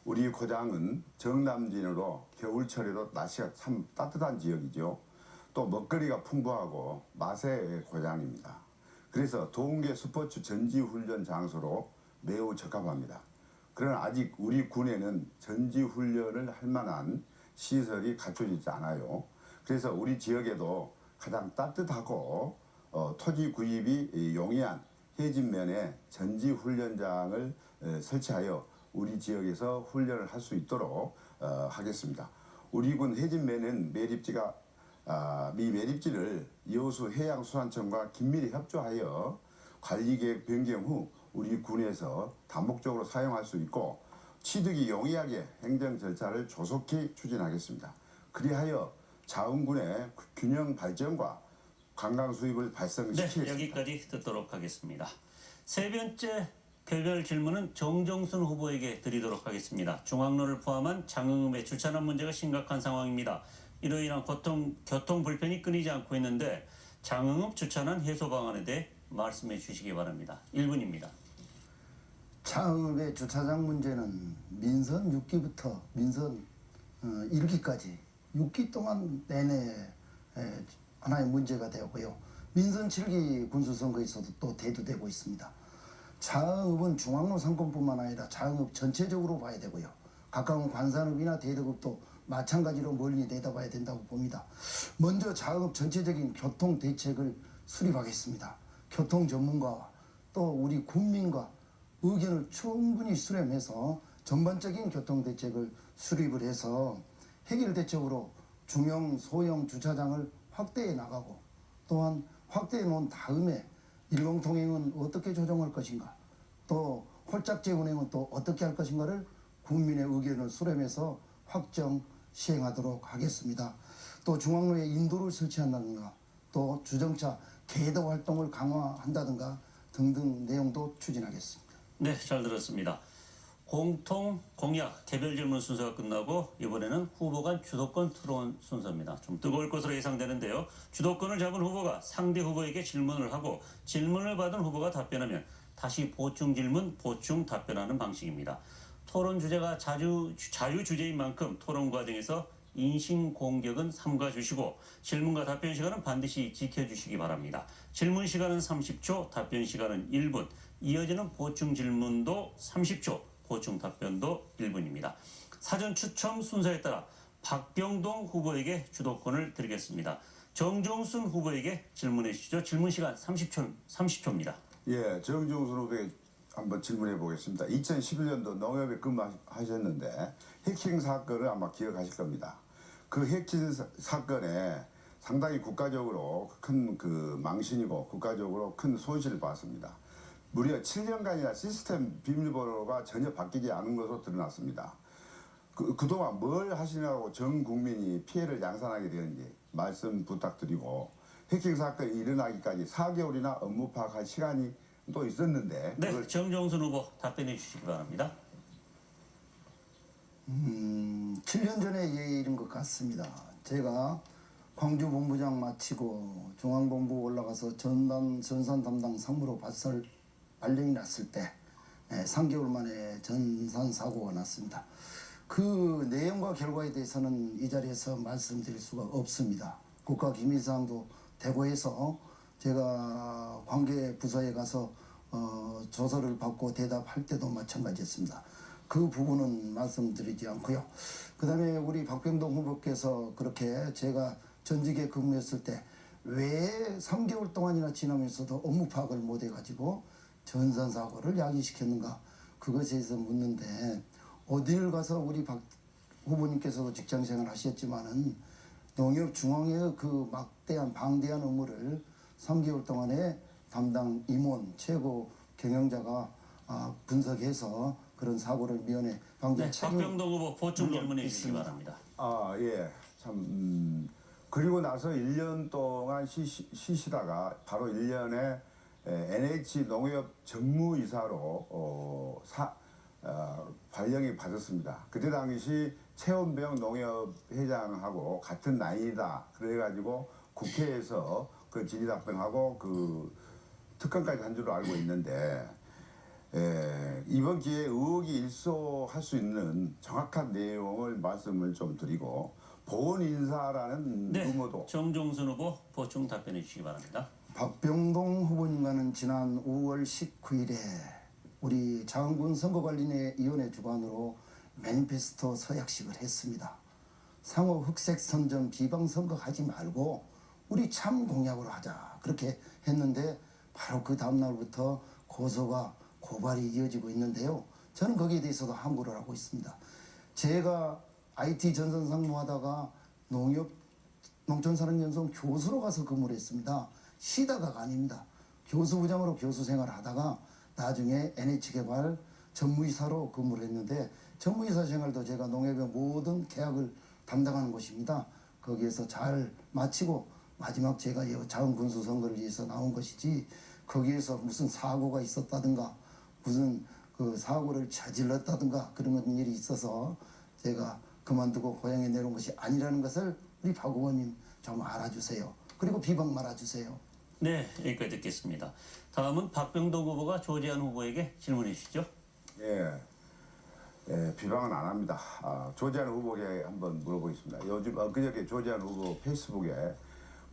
우리 고장은 정남진으로 겨울철에도 날씨가 참 따뜻한 지역이죠. 또 먹거리가 풍부하고 맛의 고장입니다. 그래서 동계 스포츠 전지훈련 장소로 매우 적합합니다. 그러나 아직 우리 군에는 전지훈련을 할 만한 시설이 갖춰지지 않아요. 그래서 우리 지역에도 가장 따뜻하고 토지 구입이 용이한 해진면에 전지훈련장을 설치하여 우리 지역에서 훈련을 할 수 있도록 하겠습니다. 우리 군 해진면은 미 매립지를 여수 해양수산청과 긴밀히 협조하여 관리계획 변경 후 우리 군에서 다목적으로 사용할 수 있고 취득이 용이하게 행정 절차를 조속히 추진하겠습니다. 그리하여 자흥군의 균형 발전과 관광 수입을 발생시키겠습니다. 네, 여기까지 듣도록 하겠습니다. 세 번째 개별 질문은 정종순 후보에게 드리도록 하겠습니다. 중앙로를 포함한 장흥읍의 주차난 문제가 심각한 상황입니다. 이로 인한 교통 불편이 끊이지 않고 있는데 장흥읍 주차난 해소 방안에 대해 말씀해 주시기 바랍니다. 1분입니다. 장흥읍의 주차장 문제는 민선 6기부터 민선 1기까지 6기 동안 내내 하나의 문제가 되었고요. 민선 7기 군수선거에서도 또 대두되고 있습니다. 장흥읍은 중앙로 상권뿐만 아니라 장흥읍 전체적으로 봐야 되고요. 가까운 관산읍이나 대덕읍도 마찬가지로 멀리 내다봐야 된다고 봅니다. 먼저 장흥읍 전체적인 교통 대책을 수립하겠습니다. 교통 전문가와 또 우리 국민과 의견을 충분히 수렴해서 전반적인 교통 대책을 수립을 해서 해결 대책으로 중형, 소형 주차장을 확대해 나가고 또한 확대해 놓은 다음에 일공통행은 어떻게 조정할 것인가 또 홀짝제 운행은 또 어떻게 할 것인가를 국민의 의견을 수렴해서 확정 시행하도록 하겠습니다. 또 중앙로에 인도를 설치한다든가 또 주정차 계도 활동을 강화한다든가 등등 내용도 추진하겠습니다. 네, 잘 들었습니다. 공통 공약 개별 질문 순서가 끝나고 이번에는 후보 간 주도권 토론 순서입니다. 좀 뜨거울 것으로 예상되는데요. 주도권을 잡은 후보가 상대 후보에게 질문을 하고 질문을 받은 후보가 답변하면 다시 보충 질문, 보충 답변하는 방식입니다. 토론 주제가 자유 주제인 만큼 토론 과정에서 인신 공격은 삼가 주시고 질문과 답변 시간은 반드시 지켜주시기 바랍니다. 질문 시간은 30초, 답변 시간은 1분, 이어지는 보충 질문도 30초, 보충 답변도 1분입니다. 사전 추첨 순서에 따라 박병동 후보에게 주도권을 드리겠습니다. 정종순 후보에게 질문해 주시죠. 질문 시간 30초입니다. 예, 정종순 후보에게 한번 질문해 보겠습니다. 2011년도 농협에 근무하셨는데 해킹 사건을 아마 기억하실 겁니다. 그 해킹 사건에 상당히 국가적으로 큰 망신이고 국가적으로 큰 손실을 봤습니다. 무려 7년간이나 시스템 비밀번호가 전혀 바뀌지 않은 것으로 드러났습니다. 그동안 뭘 하시냐고 전 국민이 피해를 양산하게 되는지 말씀 부탁드리고 해킹 사건이 일어나기까지 4개월이나 업무 파악할 시간이 또 있었는데 네, 그걸 정종순 후보 답변해 주시기 바랍니다. 7년 전의 일인 것 같습니다. 제가 광주 본부장 마치고 중앙본부 올라가서 전산 담당 상무로 발령이 났을 때 3개월 만에 전산 사고가 났습니다. 그 내용과 결과에 대해서는 이 자리에서 말씀드릴 수가 없습니다. 국가기밀사항도 대고해서 제가 관계 부서에 가서 조사를 받고 대답할 때도 마찬가지였습니다. 그 부분은 말씀드리지 않고요. 그 다음에 우리 박병동 후보께서 그렇게 제가 전직에 근무했을 때 왜 3개월 동안이나 지나면서도 업무 파악을 못 해가지고 전산사고를 야기시켰는가 그것에 대해서 묻는데 어딜 가서 우리 박 후보님께서도 직장생활 하셨지만은 농협중앙의 그 막대한 방대한 업무를 3개월 동안에 담당 임원 최고 경영자가 분석해서 그런 사고를 미연에 방지할 네, 책임이 박병동 후보 보충 물론 질문해 주시기 있습니다. 바랍니다. 예. 참 그리고 나서 1년 동안 쉬시다가 바로 1년에 NH 농협 정무이사로 발령이 받았습니다. 그때 당시 최원병 농협회장하고 같은 나이다. 그래가지고 국회에서 그 질의답변하고 그 특검까지 한 줄로 알고 있는데 이번 기회에 의혹이 일소할 수 있는 정확한 내용을 말씀을 좀 드리고 보훈 인사라는 네, 루머도 정종순 후보 보충 답변해 주시기 바랍니다. 박병동 후보님과는 지난 5월 19일에 우리 장군 선거관리위원회 주관으로 매니페스토 서약식을 했습니다. 상호 흑색 선전 비방 선거 하지 말고 우리 참 공약으로 하자 그렇게 했는데 바로 그 다음날부터 고소가 고발이 이어지고 있는데요. 저는 거기에 대해서도 항고를 하고 있습니다. 제가 IT 전산 상무하다가 농촌산업연수원 교수로 가서 근무를 했습니다. 쉬다가가 아닙니다. 교수부장으로 교수 생활을 하다가 나중에 NH개발 전무이사로 근무를 했는데 전무이사 생활도 제가 농협의 모든 계약을 담당하는 곳입니다. 거기에서 잘 마치고 마지막 제가 자원군수 선거를 위해서 나온 것이지 거기에서 무슨 사고가 있었다든가 무슨 그 사고를 저질렀다든가 그런 일이 있어서 제가 그만두고 고향에 내려온 것이 아니라는 것을 우리 박 의원님 좀 알아주세요. 그리고 비방 말아주세요. 네, 여기까지 듣겠습니다. 다음은 박병동 후보가 조재한 후보에게 질문해 주시죠. 비방은 안 합니다. 조재한 후보에게 한번 물어보겠습니다. 요즘 그저께 조재한 후보 페이스북에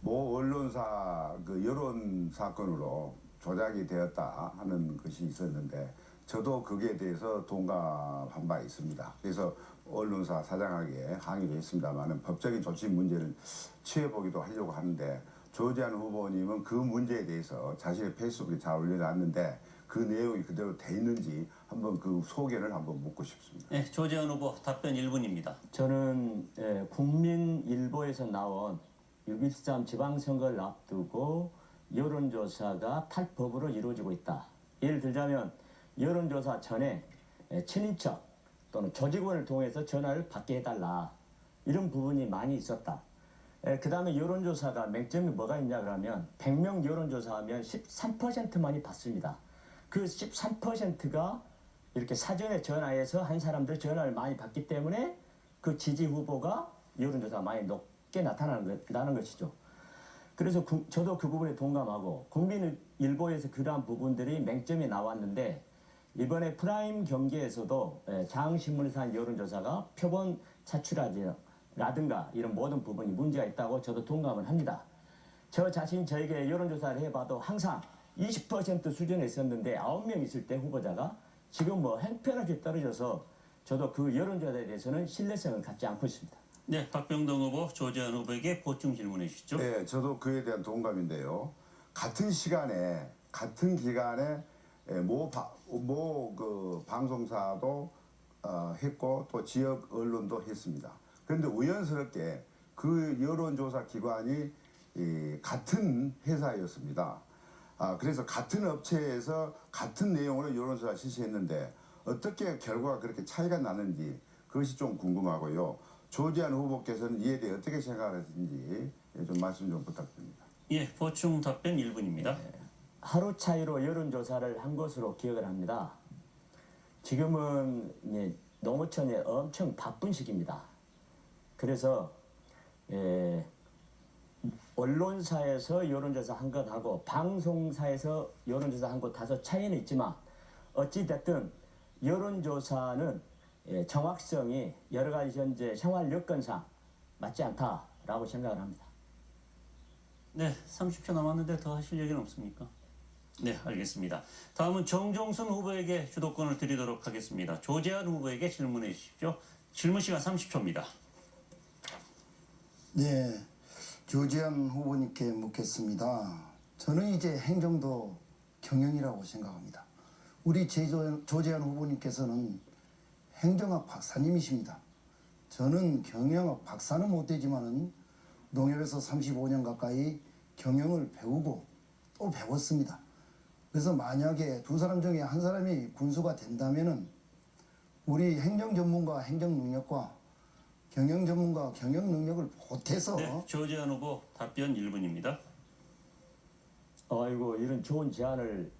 모 언론사 그 여론 사건으로 조작이 되었다 하는 것이 있었는데 저도 거기에 대해서 동감한 바 있습니다. 그래서 언론사 사장에게 항의도 했습니다만 법적인 조치 문제를 취해보기도 하려고 하는데 조재한 후보님은 그 문제에 대해서 자신의 페이스북에 잘 올려놨는데 그 내용이 그대로 돼 있는지 한번 그 소견을 한번 묻고 싶습니다. 네, 조재한 후보 답변 1분입니다. 저는 국민일보에서 나온 6.13 지방선거를 앞두고 여론조사가 탈법으로 이루어지고 있다. 예를 들자면 여론조사 전에 친인척 또는 조직원을 통해서 전화를 받게 해달라. 이런 부분이 많이 있었다. 그 다음에 여론조사가 맹점이 뭐가 있냐 그러면 100명 여론조사하면 13%만이 받습니다. 그 13%가 이렇게 사전에 전화해서 한 사람들 전화를 많이 받기 때문에 그 지지 후보가 여론조사가 많이 높게 나타나는 것이죠. 그래서 저도 그 부분에 동감하고 국민일보에서 그러한 부분들이 맹점이 나왔는데 이번에 프라임 경기에서도 장신문에서 한 여론조사가 표본 차출라든가 이런 모든 부분이 문제가 있다고 저도 동감을 합니다. 저 자신 저에게 여론조사를 해봐도 항상 20% 수준에 있었는데 9명 있을 때 후보자가 지금 뭐 형편없이 떨어져서 저도 그 여론조사에 대해서는 신뢰성을 갖지 않고 있습니다. 네, 박병동 후보, 조재한 후보에게 보충 질문해 주시죠. 네, 저도 그에 대한 동감인데요. 같은 시간에 같은 기간에 모 그 방송사도 했고 또 지역 언론도 했습니다. 그런데 우연스럽게 그 여론조사 기관이 같은 회사였습니다. 그래서 같은 업체에서 같은 내용으로 여론조사 실시했는데 어떻게 결과가 그렇게 차이가 나는지 그것이 좀 궁금하고요. 조지한 후보께서는 이에 대해 어떻게 생각하시는지 좀 말씀 좀 부탁드립니다. 예, 보충 답변 1분입니다. 하루 차이로 여론조사를 한 것으로 기억을 합니다. 지금은 농어촌이 엄청 바쁜 시기입니다. 그래서 언론사에서 여론조사 한 것하고 방송사에서 여론조사 한 것 다소 차이는 있지만 어찌됐든 여론조사는 정확성이 여러 가지 현재 생활 여건상 맞지 않다라고 생각을 합니다. 네, 30초 남았는데 더 하실 얘기는 없습니까? 네, 알겠습니다. 다음은 정종순 후보에게 주도권을 드리도록 하겠습니다. 조재한 후보에게 질문해 주십시오. 질문 시간 30초입니다. 네, 조지현 후보님께 묻겠습니다. 저는 이제 행정도 경영이라고 생각합니다. 우리 조재현 후보님께서는 행정학 박사님이십니다. 저는 경영학 박사는 못 되지만은 농협에서 35년 가까이 경영을 배우고 또 배웠습니다. 그래서 만약에 두 사람 중에 한 사람이 군수가 된다면은 우리 행정 전문가 행정 능력과 경영 전문가 경영 능력을 보태서 네, 조재한 후보 답변 1분입니다. 아이고 이런 좋은 제안을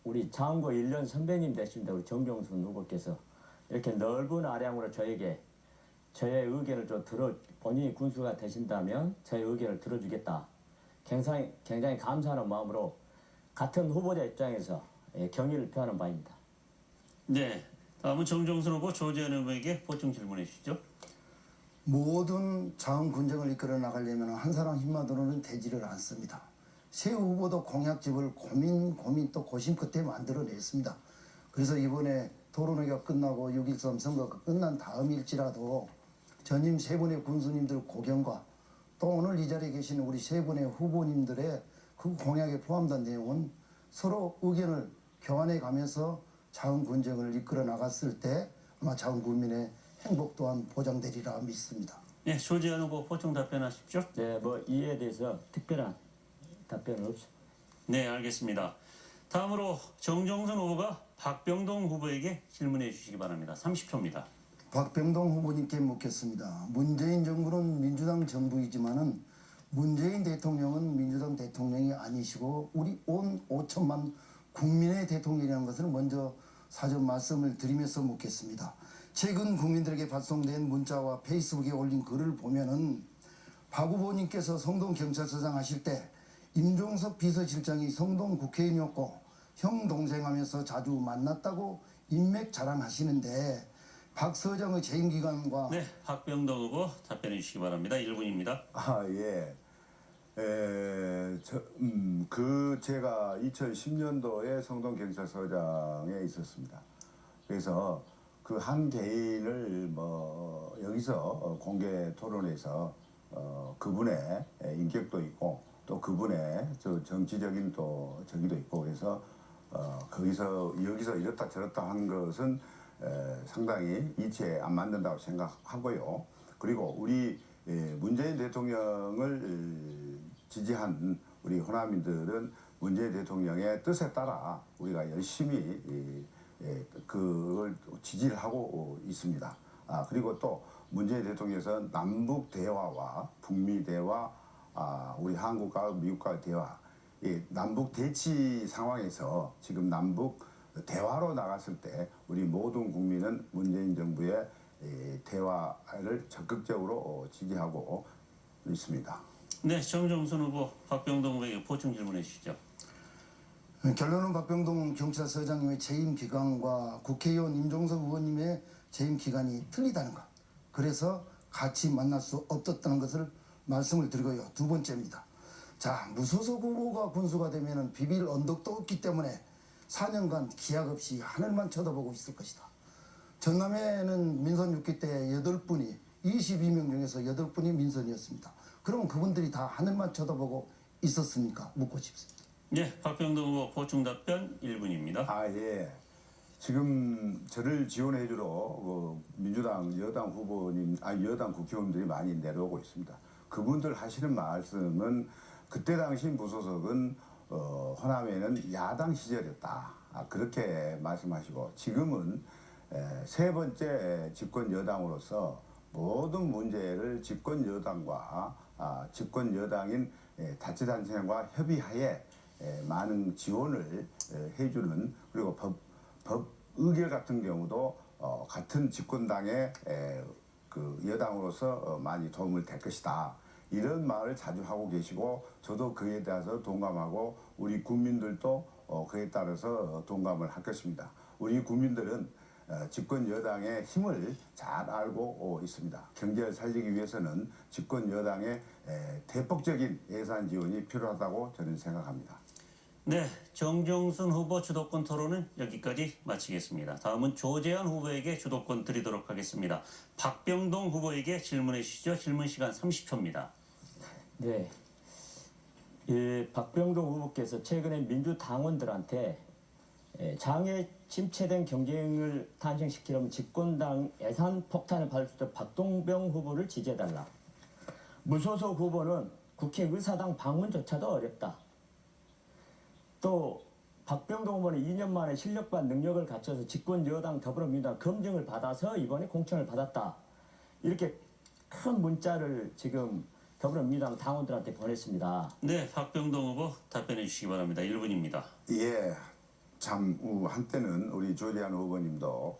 우리 장고 1년 선배님 되십니다. 우리 정종순 후보께서 이렇게 넓은 아량으로 저의 의견을 좀 본인이 군수가 되신다면 저의 의견을 들어주겠다. 굉장히 감사하는 마음으로 같은 후보자 입장에서 경의를 표하는 바입니다. 네, 다음은 정종순 후보 조재한 후보에게 보충 질문해 주시죠. 모든 자원 군정을 이끌어 나가려면 한 사람 힘만으로는 되지를 않습니다. 새 후보도 공약집을 고민 또 고심 끝에 만들어냈습니다. 그래서 이번에 토론회가 끝나고 6.13 선거가 끝난 다음일지라도 전임 세 분의 군수님들 고견과 또 오늘 이 자리에 계신 우리 세 분의 후보님들의 그 공약에 포함된 내용은 서로 의견을 교환해 가면서 자원 군정을 이끌어 나갔을 때 아마 자원 국민의 행복 또한 보장되리라 믿습니다. 네, 조재한 후보 보충 답변하십시오. 네, 뭐 이에 대해서 특별한 답변은 없습니다. 네, 알겠습니다. 다음으로 정종순 후보가 박병동 후보에게 질문해 주시기 바랍니다. 30초입니다. 박병동 후보님께 묻겠습니다. 문재인 정부는 민주당 정부이지만은 문재인 대통령은 민주당 대통령이 아니시고 우리 온 5천만 국민의 대통령이라는 것을 먼저 사전 말씀을 드리면서 묻겠습니다. 최근 국민들에게 발송된 문자와 페이스북에 올린 글을 보면은 박 후보님께서 성동경찰서장 하실 때 임종석 비서실장이 성동 국회의원이었고 형 동생 하면서 자주 만났다고 인맥 자랑하시는데 박 서장의 재임 기간과 네, 박병동 후보 답변해 주시기 바랍니다. 1분입니다. 예. 제가 2010년도에 성동경찰서장에 있었습니다. 그래서 그 한 개인을 여기서 공개 토론에서 그분의 인격도 있고 또 그분의 정치적인 또 저기도 있고 그래서 여기서 이렇다 저렇다 하는 것은 상당히 이치에 안 맞는다고 생각하고요. 그리고 우리 문재인 대통령을 지지한 우리 호남인들은 문재인 대통령의 뜻에 따라 우리가 열심히 그걸 지지를 하고 있습니다. 그리고 또 문재인 대통령께서 남북 대화와 북미 대화, 우리 한국과 미국과의 대화, 남북 대치 상황에서 지금 남북 대화로 나갔을 때 우리 모든 국민은 문재인 정부의 대화를 적극적으로 지지하고 있습니다. 네, 정종순 후보 박병동 후보에게 보충 질문해 주시죠. 결론은 박병동 경찰서장님의 재임 기간과 국회의원 임종석 의원님의 재임 기간이 틀리다는 것. 그래서 같이 만날 수 없었다는 것을 말씀을 드리고요. 두 번째입니다. 자, 무소속 후보가 군수가 되면 비빌 언덕도 없기 때문에 4년간 기약 없이 하늘만 쳐다보고 있을 것이다. 전남에는 민선 6기 때 8분이 22명 중에서 8분이 민선이었습니다. 그러면 그분들이 다 하늘만 쳐다보고 있었습니까? 묻고 싶습니다. 네, 박병동 후보 보충 답변 1분입니다. 예. 지금 저를 지원해 주러 민주당 여당 후보님, 여당 국회의원들이 많이 내려오고 있습니다. 그분들 하시는 말씀은 그때 당시 무소속은 호남에는 야당 시절이었다. 그렇게 말씀하시고 지금은 세 번째 집권 여당으로서 모든 문제를 집권 여당과 집권 여당인 자치단체장과 협의하에 많은 지원을 해주는, 그리고 법 의결 같은 경우도 같은 집권당의 그 여당으로서 많이 도움을 될 것이다. 이런 말을 자주 하고 계시고, 저도 그에 대해서 동감하고 우리 국민들도 그에 따라서 동감을 할 것입니다. 우리 국민들은 집권 여당의 힘을 잘 알고 있습니다. 경제를 살리기 위해서는 집권 여당의 대폭적인 예산 지원이 필요하다고 저는 생각합니다. 네, 정종순 후보 주도권 토론은 여기까지 마치겠습니다. 다음은 조재현 후보에게 주도권 드리도록 하겠습니다. 박병동 후보에게 질문해 주시죠. 질문 시간 30초입니다. 네. 박병동 후보께서 최근에 민주당원들한테 장애 침체된 경쟁을 탄생시키려면 집권당 예산 폭탄을 받을 수 있도록 박동병 후보를 지지해달라. 무소속 후보는 국회의사당 방문조차도 어렵다. 또 박병동 후보는 2년 만에 실력과 능력을 갖춰서 집권 여당 더불어민주당 검증을 받아서 이번에 공천을 받았다. 이렇게 큰 문자를 지금 더불어민주당 당원들한테 보냈습니다. 네, 박병동 후보 답변해 주시기 바랍니다. 1분입니다. 예, 참 한때는 우리 조재현 후보님도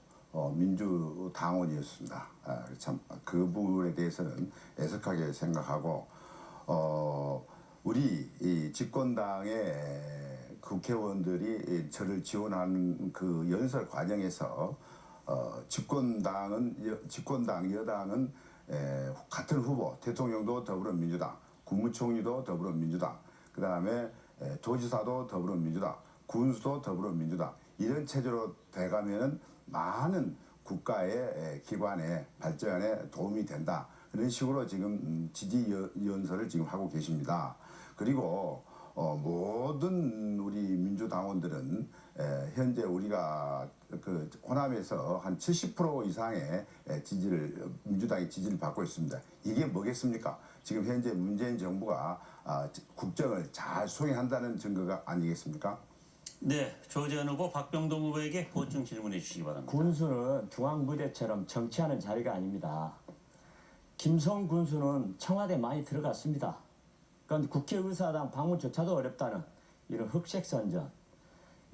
민주당원이었습니다. 참 그 부분에 대해서는 애석하게 생각하고, 우리 이 집권당의 국회의원들이 저를 지원하는 그 연설 과정에서 집권당 여당은 같은 후보, 대통령도 더불어민주당, 국무총리도 더불어민주당, 그 다음에 도지사도 더불어민주당, 군수도 더불어민주당, 이런 체제로 돼가면은 많은 국가의 기관의 발전에 도움이 된다. 그런 식으로 지금 지지 연설을 지금 하고 계십니다. 그리고 모든 우리 민주당원들은 현재 우리가 그 호남에서 한 70% 이상의 민주당의 지지를 받고 있습니다. 이게 뭐겠습니까? 지금 현재 문재인 정부가 국정을 잘 수행한다는 증거가 아니겠습니까? 네, 조재현 후보, 박병동 후보에게 보충 질문해 주시기 바랍니다. 군수는 중앙부대처럼 정치하는 자리가 아닙니다. 김성 군수는 청와대 많이 들어갔습니다. 그런데 국회의사당 방문조차도 어렵다는 이런 흑색선전.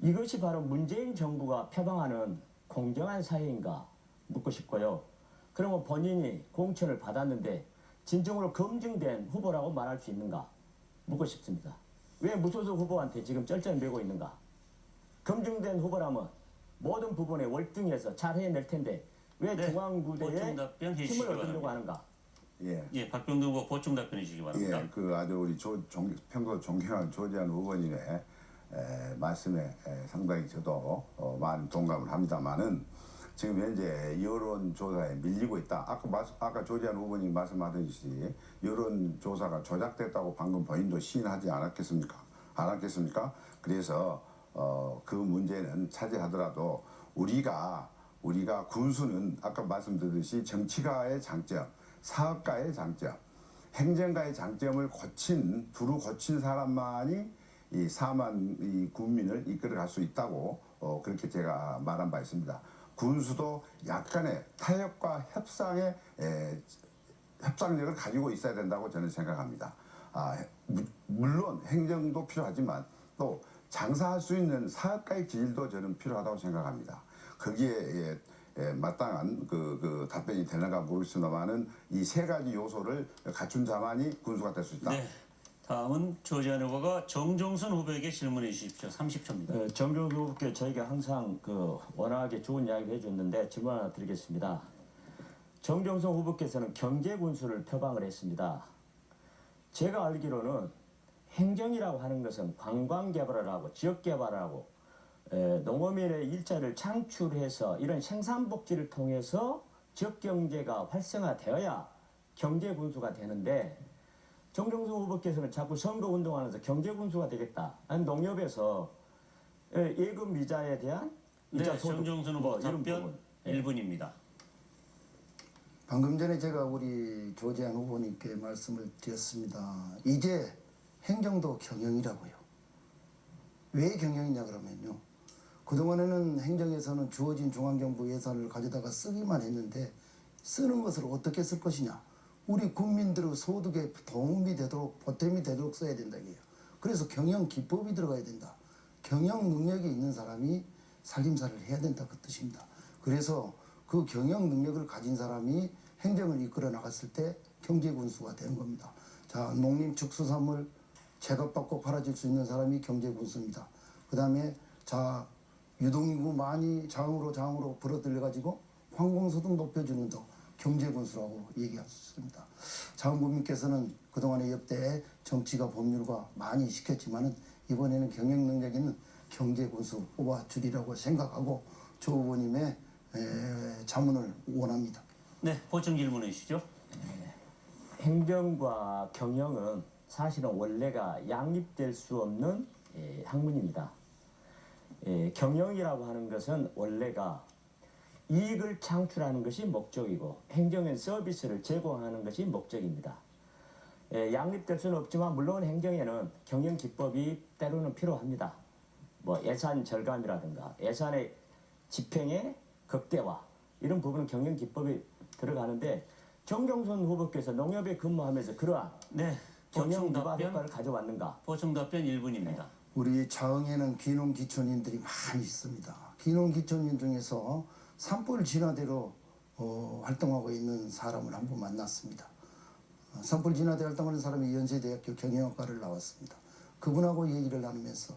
이것이 바로 문재인 정부가 표방하는 공정한 사회인가 묻고 싶고요. 그러면 본인이 공천을 받았는데 진정으로 검증된 후보라고 말할 수 있는가 묻고 싶습니다. 왜 무소속 후보한테 지금 쩔쩔 매고 있는가? 검증된 후보라면 모든 부분에 월등해서 잘 해낼 텐데 왜 네, 중앙부대에 보충 답변 해주시기 힘을 얻으려고 바랍니다. 하는가? 예, 박병동 후보 보충 답변해 주시기 바랍니다. 예, 그 아주 우리 평소 존경하는 조재현 의원님의 말씀에 상당히 저도 많은 동감을 합니다만은, 지금 현재 여론조사에 밀리고 있다. 아까 조재현 후보님 말씀하듯이 여론조사가 조작됐다고 방금 본인도 시인하지 않았겠습니까? 그래서 그 문제는 차지하더라도 우리가 군수는 아까 말씀드렸듯이 정치가의 장점, 사업가의 장점, 행정가의 장점을 두루 고친 사람만이 이 4만 이 국민을 이끌어갈 수 있다고 그렇게 제가 말한 바 있습니다. 군수도 약간의 타협과 협상력을 가지고 있어야 된다고 저는 생각합니다. 물론 행정도 필요하지만 또 장사할 수 있는 사업가의 기질도 저는 필요하다고 생각합니다. 거기에 마땅한 그 답변이 되는가 모르겠습니다만은 이 세 가지 요소를 갖춘 자만이 군수가 될 수 있다. 네, 다음은 조재현 후보가 정종순 후보에게 질문해 주십시오. 30초입니다. 정종수 후보께 저희가 항상 워낙에 좋은 이야기 해줬는데 질문 하나 드리겠습니다. 정종수 후보께서는 경제군수를 표방을 했습니다. 제가 알기로는 행정이라고 하는 것은 관광개발을 하고 지역개발을 하고 농어민의 일자리를 창출해서 이런 생산복지를 통해서 지역경제가 활성화되어야 경제군수가 되는데, 정종수 후보께서는 자꾸 선거운동하면서 경제군수가 되겠다. 아니 농협에서 예금 이자에 대한 이자 네, 소득 정종순 후보 이런 답변 부분. 1분입니다. 방금 전에 제가 우리 조재현 후보님께 말씀을 드렸습니다. 이제 행정도 경영이라고요. 왜 경영이냐 그러면요. 그동안에는 행정에서는 주어진 중앙정부 예산을 가져다가 쓰기만 했는데 쓰는 것을 어떻게 쓸 것이냐. 우리 국민들의 소득에 도움이 되도록 보탬이 되도록 써야 된다 이게요. 그래서 경영 기법이 들어가야 된다. 경영 능력이 있는 사람이 살림살이를 해야 된다 그 뜻입니다. 그래서 그 경영 능력을 가진 사람이 행정을 이끌어 나갔을 때 경제군수가 되는 겁니다. 자, 농림축수산물 제값받고 팔아줄 수 있는 사람이 경제군수입니다. 그 다음에 자, 유동인구 많이 장으로 불어들여가지고 황공소득 높여주는 도 경제군수라고 얘기할 수 있습니다. 장군님께서는 그동안에 역대 정치가 법률과 많이 시켰지만은 이번에는 경영 능력 있는 경제군수 뽑아주리라고 생각하고 조 후보님의 자문을 원합니다. 네, 보충 질문해 주시죠. 행정과 경영은 사실은 원래가 양립될 수 없는 학문입니다. 경영이라고 하는 것은 원래가 이익을 창출하는 것이 목적이고 행정은 서비스를 제공하는 것이 목적입니다. 양립될 수는 없지만 물론 행정에는 경영 기법이 때로는 필요합니다. 뭐 예산 절감이라든가 예산의 집행의 극대화 이런 부분은 경영 기법이 들어가는데 정경선 후보께서 농협에 근무하면서 그러한 네, 경영 보충 누가 답변. 효과를 가져왔는가? 보충 답변 1분입니다. 우리 자흥에는 귀농귀촌인들이 많이 있습니다. 귀농귀촌인 중에서 산불 진화대로 활동하고 있는 사람을 한 분 만났습니다. 산불 진화대 활동하는 사람이 연세대학교 경영학과를 나왔습니다. 그분하고 얘기를 나누면서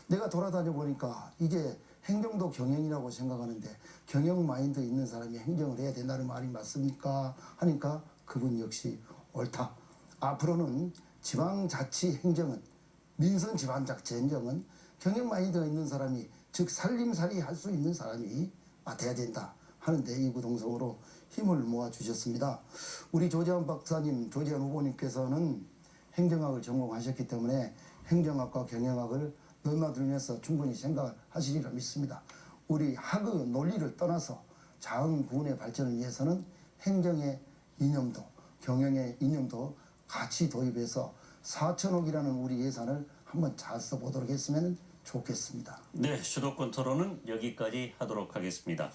내가 돌아다녀 보니까 이게 행정도 경영이라고 생각하는데 경영 마인드 있는 사람이 행정을 해야 된다는 말이 맞습니까? 하니까 그분 역시 옳다. 앞으로는 지방자치 행정은 민선 지방자치 행정은 경영 마인드가 있는 사람이 즉 살림살이 할 수 있는 사람이 맡아야 된다 하는데 이구동성으로 힘을 모아주셨습니다. 우리 조재환 박사님, 조재환 후보님께서는 행정학을 전공하셨기 때문에 행정학과 경영학을 넘나들면서 충분히 생각하시리라 믿습니다. 우리 학의 논리를 떠나서 자흥군의 발전을 위해서는 행정의 이념도 경영의 이념도 같이 도입해서 4천억이라는 우리 예산을 한번 잘 써보도록 했으면 좋겠습니다. 네, 수도권 토론은 여기까지 하도록 하겠습니다.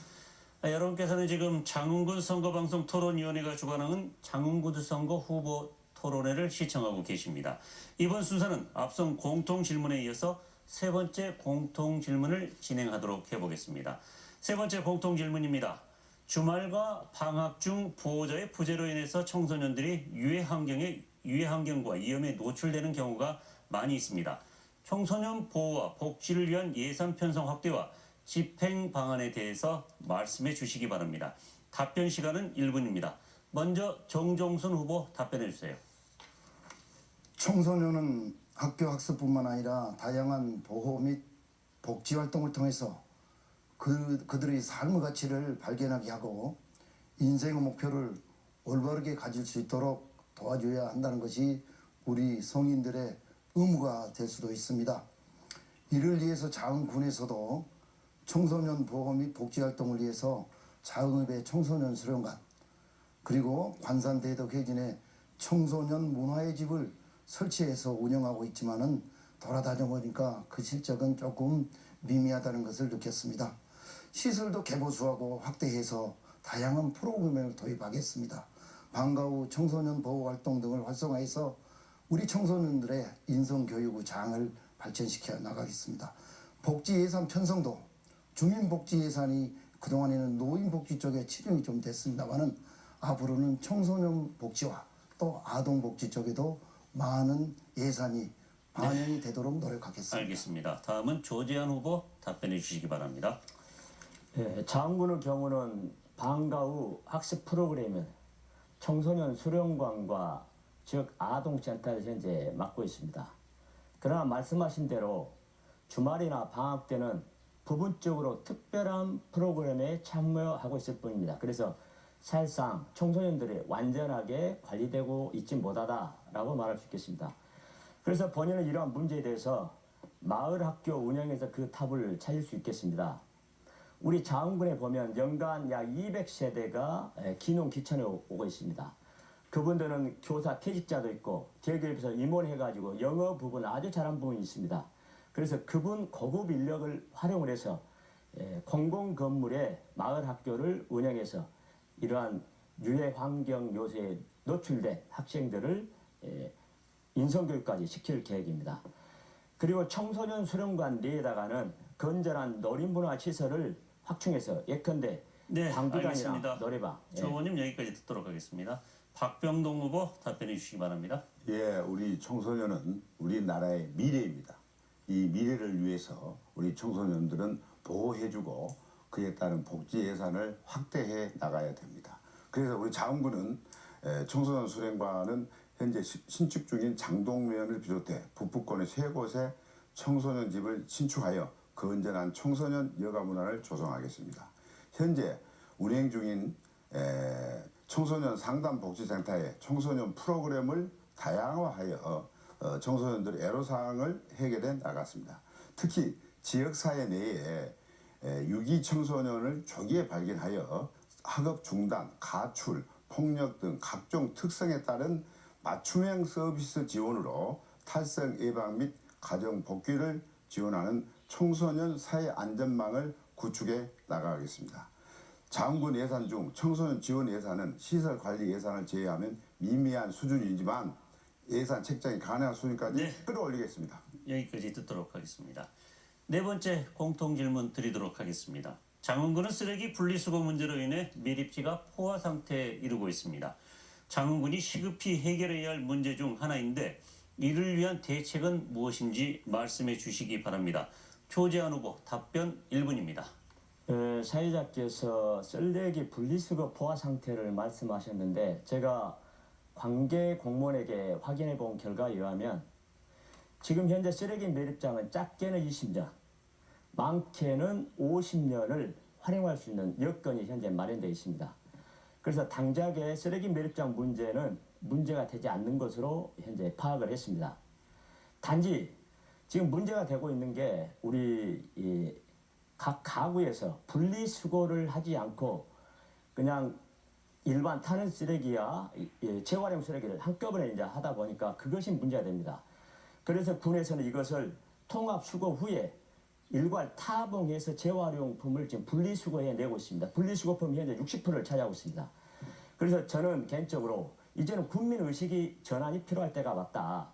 여러분께서는 지금 장흥군 선거방송 토론위원회가 주관하는 장흥군 선거 후보 토론회를 시청하고 계십니다. 이번 순서는 앞선 공통 질문에 이어서 세 번째 공통 질문을 진행하도록 해보겠습니다. 세 번째 공통 질문입니다. 주말과 방학 중 보호자의 부재로 인해서 청소년들이 유해 환경과 위험에 노출되는 경우가 많이 있습니다. 청소년 보호와 복지를 위한 예산 편성 확대와 집행 방안에 대해서 말씀해 주시기 바랍니다. 답변 시간은 1분입니다. 먼저 정종순 후보 답변해 주세요. 청소년은 학교 학습뿐만 아니라 다양한 보호 및 복지 활동을 통해서 그들의 삶의 가치를 발견하게 하고 인생의 목표를 올바르게 가질 수 있도록 도와줘야 한다는 것이 우리 성인들의 의무가 될 수도 있습니다. 이를 위해서 자흥군에서도 청소년 보호 및 복지 활동을 위해서 자흥읍의 청소년 수련관 그리고 관산대덕회진에 청소년 문화의 집을 설치해서 운영하고 있지만은 돌아다녀 보니까 그 실적은 조금 미미하다는 것을 느꼈습니다. 시설도 개보수하고 확대해서 다양한 프로그램을 도입하겠습니다. 방과 후 청소년 보호 활동 등을 활성화해서 우리 청소년들의 인성교육의 장을 발전시켜 나가겠습니다. 복지 예산 편성도 주민복지 예산이 그동안에는 노인복지 쪽에 치중이 좀 됐습니다만은 앞으로는 청소년 복지와 또 아동복지 쪽에도 많은 예산이 반영이 되도록 노력하겠습니다. 알겠습니다. 다음은 조재환 후보 답변해 주시기 바랍니다. 자흥군의 경우는 방과 후 학습 프로그램은 청소년 수련관과 즉 아동센터를 현재 맡고 있습니다. 그러나 말씀하신 대로 주말이나 방학 때는 부분적으로 특별한 프로그램에 참여하고 있을 뿐입니다. 그래서 사실상 청소년들이 완전하게 관리되고 있지 못하다라고 말할 수 있겠습니다. 그래서 본인은 이러한 문제에 대해서 마을 학교 운영에서 그 답을 찾을 수 있겠습니다. 우리 자흥군에 보면 연간 약 200세대가 귀농귀촌에 오고 있습니다. 그분들은 교사 퇴직자도 있고 대기업에서 임원해가지고 영어 부분 아주 잘한 부분이 있습니다. 그래서 그분 고급 인력을 활용을 해서 공공 건물에 마을 학교를 운영해서 이러한 유해 환경 요소에 노출된 학생들을 인성교육까지 시킬 계획입니다. 그리고 청소년 수련관 내에다가는 건전한 놀이문화 시설을 확충해서 예컨대 네, 방구장이나 알겠습니다. 노래방. 조 의원님 여기까지 듣도록 하겠습니다. 박병동 후보 답변해 주시기 바랍니다. 예, 우리 청소년은 우리나라의 미래입니다. 이 미래를 위해서 우리 청소년들은 보호해주고 그에 따른 복지 예산을 확대해 나가야 됩니다. 그래서 우리 자원구는 청소년 수련관은 현재 신축 중인 장동면을 비롯해 북부권의 세 곳에 청소년 집을 신축하여 건전한 청소년 여가 문화를 조성하겠습니다. 현재 운행 중인 청소년 상담복지센터의 청소년 프로그램을 다양화하여 청소년들의 애로사항을 해결해 나갔습니다. 특히 지역사회 내에 유기 청소년을 조기에 발견하여 학업 중단, 가출, 폭력 등 각종 특성에 따른 맞춤형 서비스 지원으로 탈성 예방 및 가정 복귀를 지원하는 청소년 사회 안전망을 구축해 나가겠습니다. 자원군 예산 중 청소년 지원 예산은 시설 관리 예산을 제외하면 미미한 수준이지만 예산 책정이 가능한 수준까지 네. 끌어올리겠습니다. 여기까지 듣도록 하겠습니다. 네 번째 공통 질문 드리도록 하겠습니다. 장흥군은 쓰레기 분리수거 문제로 인해 매립지가 포화 상태에 이르고 있습니다. 장흥군이 시급히 해결해야 할 문제 중 하나인데 이를 위한 대책은 무엇인지 말씀해 주시기 바랍니다. 조재환 후보 답변 1분입니다. 사회자께서 쓰레기 분리수거 포화 상태를 말씀하셨는데 제가 관계 공무원에게 확인해 본 결과에 의하면 지금 현재 쓰레기 매립장은 작게는 20년, 많게는 50년을 활용할 수 있는 여건이 현재 마련되어 있습니다. 그래서 당장의 쓰레기 매립장 문제는 문제가 되지 않는 것으로 현재 파악을 했습니다. 단지 지금 문제가 되고 있는 게 우리 각 가구에서 분리수거를 하지 않고 그냥 일반 타는 쓰레기와 재활용 쓰레기를 한꺼번에 이제 하다 보니까 그것이 문제가 됩니다. 그래서 군에서는 이것을 통합 수거 후에 일괄 타봉해서 재활용품을 지금 분리수거해 내고 있습니다. 분리수거품이 현재 60%를 차지하고 있습니다. 그래서 저는 개인적으로 이제는 국민 의식이 전환이 필요할 때가 왔다.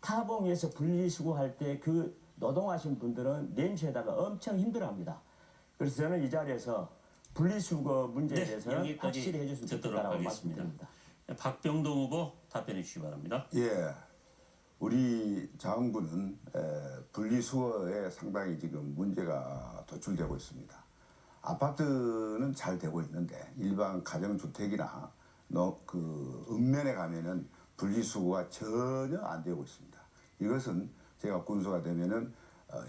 타봉해서 분리수거할 때 그 노동하신 분들은 냄새에다가 엄청 힘들어합니다. 그래서 저는 이 자리에서 분리수거 문제에 대해서는 확실히 해줬으면 좋겠다라고 말씀드립니다. 박병동 후보 답변해 주시기 바랍니다. 예, 우리 자원군은 분리수거에 상당히 지금 문제가 도출되고 있습니다. 아파트는 잘 되고 있는데 일반 가정주택이나 읍면에 가면은 분리수거가 전혀 안 되고 있습니다. 이것은 제가 군수가 되면은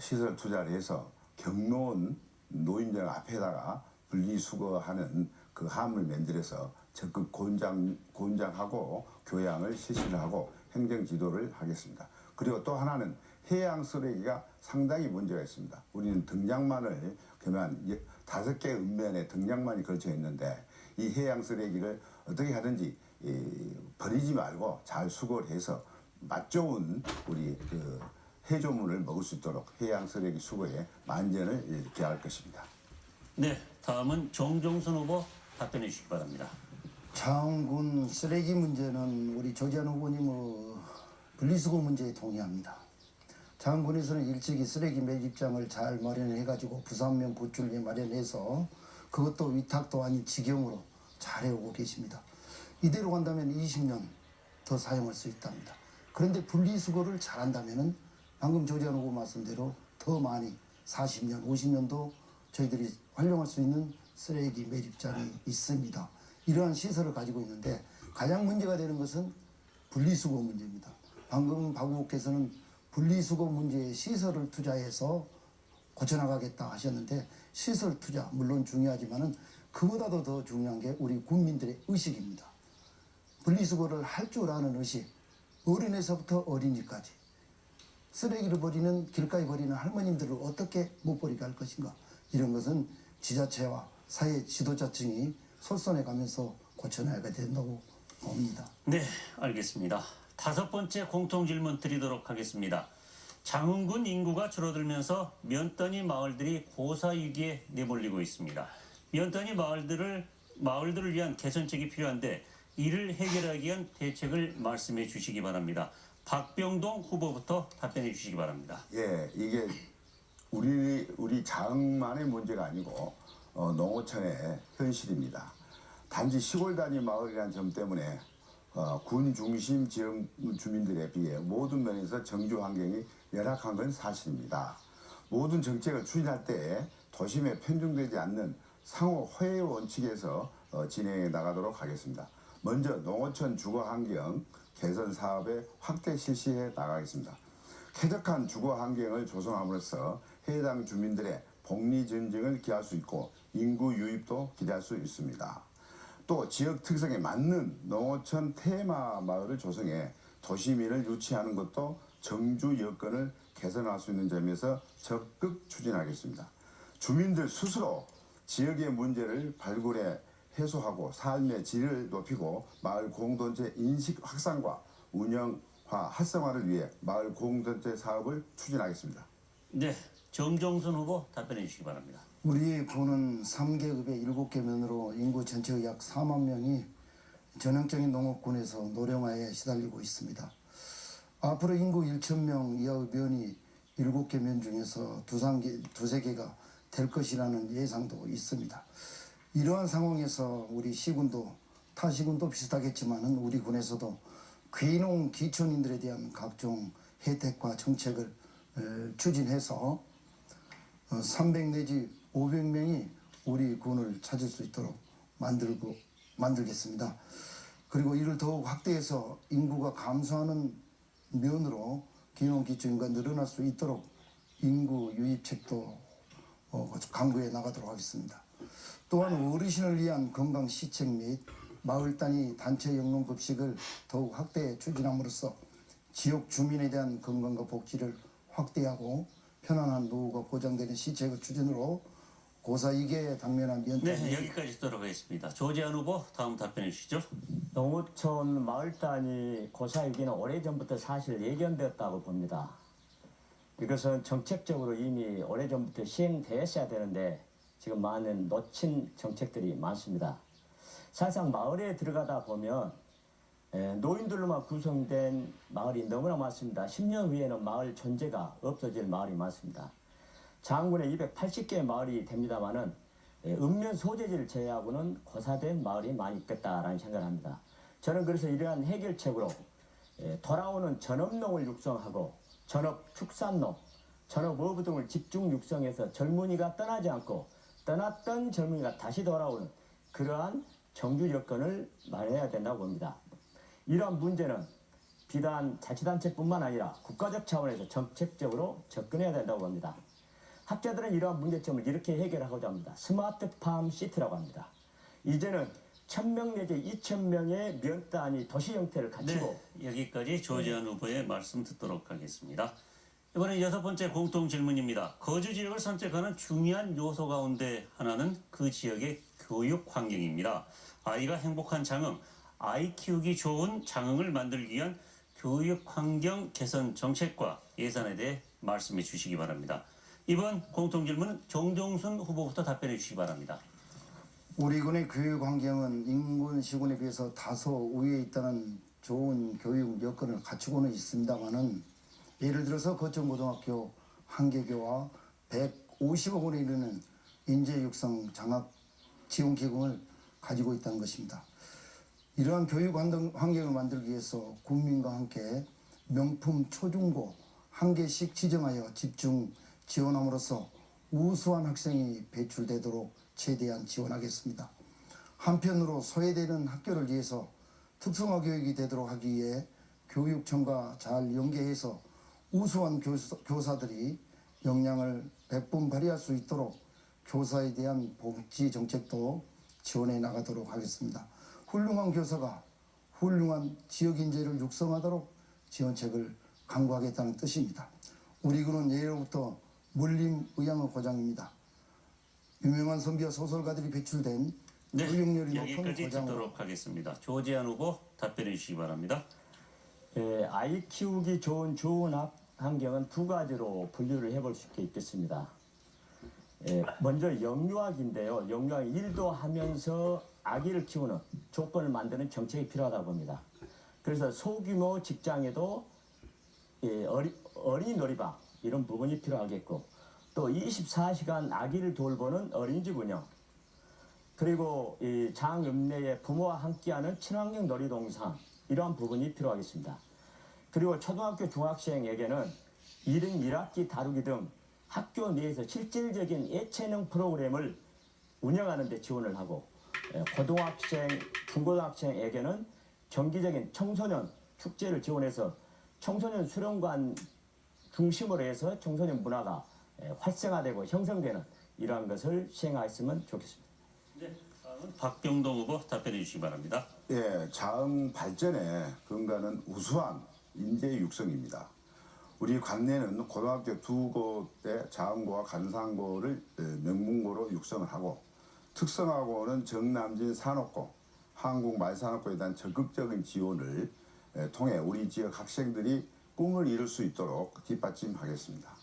시설 투자를 해서 경로원 노인정 앞에다가 분리수거하는 그 함을 만들어서 적극 권장하고 교양을 실시를 하고 행정 지도를 하겠습니다. 그리고 또 하나는 해양 쓰레기가 상당히 문제가 있습니다. 우리는 등량만을 그러면 5개 읍면에 등량만이 걸쳐 있는데 이 해양 쓰레기를 어떻게 하든지 버리지 말고 잘 수거를 해서 맛 좋은 우리 해조물을 먹을 수 있도록 해양 쓰레기 수거에 만전을 기할 것입니다. 네, 다음은 정종선 후보 답변해 주시기 바랍니다. 자원군 쓰레기 문제는 우리 조재환 후보님 분리수거 문제에 동의합니다. 자원군에서는 일찍이 쓰레기 매립장을 잘 마련해가지고 부산면 구출에 마련해서 그것도 위탁도 아닌 직영으로 잘 해오고 계십니다. 이대로 간다면 20년 더 사용할 수 있답니다. 그런데 분리수거를 잘한다면은 방금 조재환 후보 말씀대로 더 많이 40년, 50년도 저희들이 활용할 수 있는 쓰레기 매립장이 있습니다. 이러한 시설을 가지고 있는데 가장 문제가 되는 것은 분리수거 문제입니다. 방금 박 후보께서는 분리수거 문제에 시설을 투자해서 고쳐나가겠다 하셨는데 시설 투자 물론 중요하지만은 그보다도 더 중요한 게 우리 국민들의 의식입니다. 분리수거를 할 줄 아는 의식, 어린애서부터 어린이까지 쓰레기를 버리는 길가에 버리는 할머님들을 어떻게 못 버리게 할 것인가 이런 것은 지자체와 사회 지도자층이 솔선해 가면서 고쳐나가야 된다고 봅니다. 네, 알겠습니다. 5번째 공통 질문 드리도록 하겠습니다. 장흥군 인구가 줄어들면서 면단위 마을들이 고사위기에 내몰리고 있습니다. 면단위 마을들을 위한 개선책이 필요한데 이를 해결하기 위한 대책을 말씀해 주시기 바랍니다. 박병동 후보부터 답변해 주시기 바랍니다. 예, 이게 우리 장만의 문제가 아니고 농어촌의 현실입니다. 단지 시골 단위 마을이라는 점 때문에 군 중심 지역 주민들에 비해 모든 면에서 정주 환경이 열악한 건 사실입니다. 모든 정책을 추진할 때 도심에 편중되지 않는 상호 화해 원칙에서 진행해 나가도록 하겠습니다. 먼저 농어촌 주거 환경 개선 사업에 확대 실시해 나가겠습니다. 쾌적한 주거 환경을 조성함으로써 해당 주민들의 복리 증진을 기할 수 있고 인구 유입도 기대할 수 있습니다. 또 지역 특성에 맞는 농어촌 테마 마을을 조성해 도시민을 유치하는 것도 정주 여건을 개선할 수 있는 점에서 적극 추진하겠습니다. 주민들 스스로 지역의 문제를 발굴해 해소하고 삶의 질을 높이고 마을 공동체 인식 확산과 운영화 활성화를 위해 마을 공동체 사업을 추진하겠습니다. 네, 정종순 후보 답변해 주시기 바랍니다. 우리 군은 3계급의 7개 면으로 인구 전체의 약 4만 명이 전형적인 농업군에서 노령화에 시달리고 있습니다. 앞으로 인구 1,000명 이하의 면이 7개 면 중에서 두세 개가 될 것이라는 예상도 있습니다. 이러한 상황에서 우리 시군도 타 시군도 비슷하겠지만은 우리 군에서도 귀농 기촌인들에 대한 각종 혜택과 정책을 추진해서 300 내지 500명이 우리 군을 찾을 수 있도록 만들겠습니다. 그리고 이를 더욱 확대해서 인구가 감소하는 면으로 귀농 기촌인가 늘어날 수 있도록 인구 유입책도 강구해 나가도록 하겠습니다. 또한 어르신을 위한 건강 시책 및 마을 단위 단체 영농급식을 더욱 확대 추진함으로써 지역 주민에 대한 건강과 복지를 확대하고 편안한 노후가 보장되는 시책을 추진으로 고사이계에 당면한 면단위. 네, 여기까지 듣도록 하겠습니다. 조재한 후보 다음 답변해 주시죠. 농어촌 마을 단위 고사유기는 오래전부터 사실 예견되었다고 봅니다. 이것은 정책적으로 이미 오래전부터 시행되었어야 되는데 지금 많은 놓친 정책들이 많습니다. 사실상 마을에 들어가다 보면 노인들로만 구성된 마을이 너무나 많습니다. 10년 후에는 마을 존재가 없어질 마을이 많습니다. 장군에 280개의 마을이 됩니다만은 읍면 소재지를 제외하고는 고사된 마을이 많이 있겠다라는 생각을 합니다. 저는 그래서 이러한 해결책으로 돌아오는 전업농을 육성하고 전업 축산농, 전업어부 등을 집중 육성해서 젊은이가 떠나지 않고 떠났던 젊은이가 다시 돌아오는 그러한 정주 여건을 마련해야 된다고 봅니다. 이러한 문제는 비단 자치단체뿐만 아니라 국가적 차원에서 정책적으로 접근해야 된다고 봅니다. 학자들은 이러한 문제점을 이렇게 해결하고자 합니다. 스마트팜 시티라고 합니다. 이제는 1,000명 내지 2,000명의 면 단위 도시 형태를 갖추고 네, 여기까지 조재한 후보의 말씀 듣도록 하겠습니다. 이번엔 6번째 공통 질문입니다. 거주 지역을 선택하는 중요한 요소 가운데 하나는 그 지역의 교육 환경입니다. 아이가 행복한 장흥, 아이 키우기 좋은 장흥을 만들기 위한 교육 환경 개선 정책과 예산에 대해 말씀해 주시기 바랍니다. 이번 공통 질문은 정종순 후보부터 답변해 주시기 바랍니다. 우리 군의 교육 환경은 인근 시군에 비해서 다소 우위에 있다는 좋은 교육 여건을 갖추고는 있습니다만은 예를 들어서 거천고등학교 한 개교와 150억 원에 이르는 인재 육성 장학 지원 기금을 가지고 있다는 것입니다. 이러한 교육 환경을 만들기 위해서 국민과 함께 명품 초중고 한 개씩 지정하여 집중 지원함으로써 우수한 학생이 배출되도록 최대한 지원하겠습니다. 한편으로 소외되는 학교를 위해서 특성화 교육이 되도록 하기 위해 교육청과 잘 연계해서 우수한 교사들이 역량을 100분 발휘할 수 있도록 교사에 대한 복지 정책도 지원해 나가도록 하겠습니다. 훌륭한 교사가 훌륭한 지역 인재를 육성하도록 지원책을 강구하겠다는 뜻입니다. 우리 군은 예로부터 물림의양의 고장입니다. 유명한 선비와 소설가들이 배출된 네, 교육열이 높은 여기까지 고장으로 듣도록 하겠습니다. 조재한 후보 답변해 주시기 바랍니다. 아이 키우기 좋은 환경은 두 가지로 분류를 해볼 수 있겠습니다. 먼저 영유아기인데요. 영유아기 일도 하면서 아기를 키우는 조건을 만드는 정책이 필요하다고 봅니다. 그래서 소규모 직장에도 어린이 놀이방 이런 부분이 필요하겠고, 또 24시간 아기를 돌보는 어린이집 운영, 그리고 이 장읍내에 부모와 함께하는 친환경 놀이동산, 이러한 부분이 필요하겠습니다. 그리고 초등학교 중학생에게는 1인 1학기 다루기 등 학교 내에서 실질적인 예체능 프로그램을 운영하는 데 지원을 하고, 고등학생, 중고등학생에게는 정기적인 청소년 축제를 지원해서 청소년 수련관 중심으로 해서 청소년 문화가 활성화되고 형성되는 이러한 것을 시행하였으면 좋겠습니다. 네, 다음은 박병동 후보 답변해 주시기 바랍니다. 예, 자흥 발전의 근간은 우수한 인재 육성입니다. 우리 관내는 고등학교 두 곳의 자흥고와 간산고를 명문고로 육성을 하고, 특성화고는 정남진 산업고, 한국말산업고에 대한 적극적인 지원을 통해 우리 지역 학생들이 꿈을 이룰 수 있도록 뒷받침하겠습니다.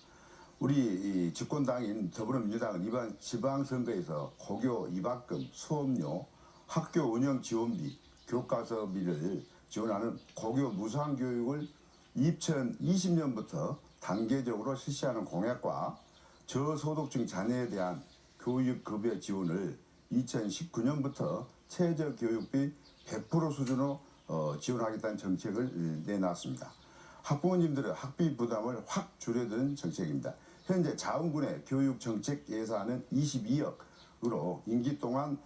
우리 집권당인 더불어민주당은 이번 지방선거에서 고교 입학금, 수업료, 학교 운영 지원비, 교과서비를 지원하는 고교 무상교육을 2020년부터 단계적으로 실시하는 공약과 저소득층 자녀에 대한 교육급여 지원을 2019년부터 최저교육비 100% 수준으로 지원하겠다는 정책을 내놨습니다. 학부모님들의 학비 부담을 확 줄여드는 정책입니다. 현재 자흥군의 교육정책 예산은 22억으로 임기 동안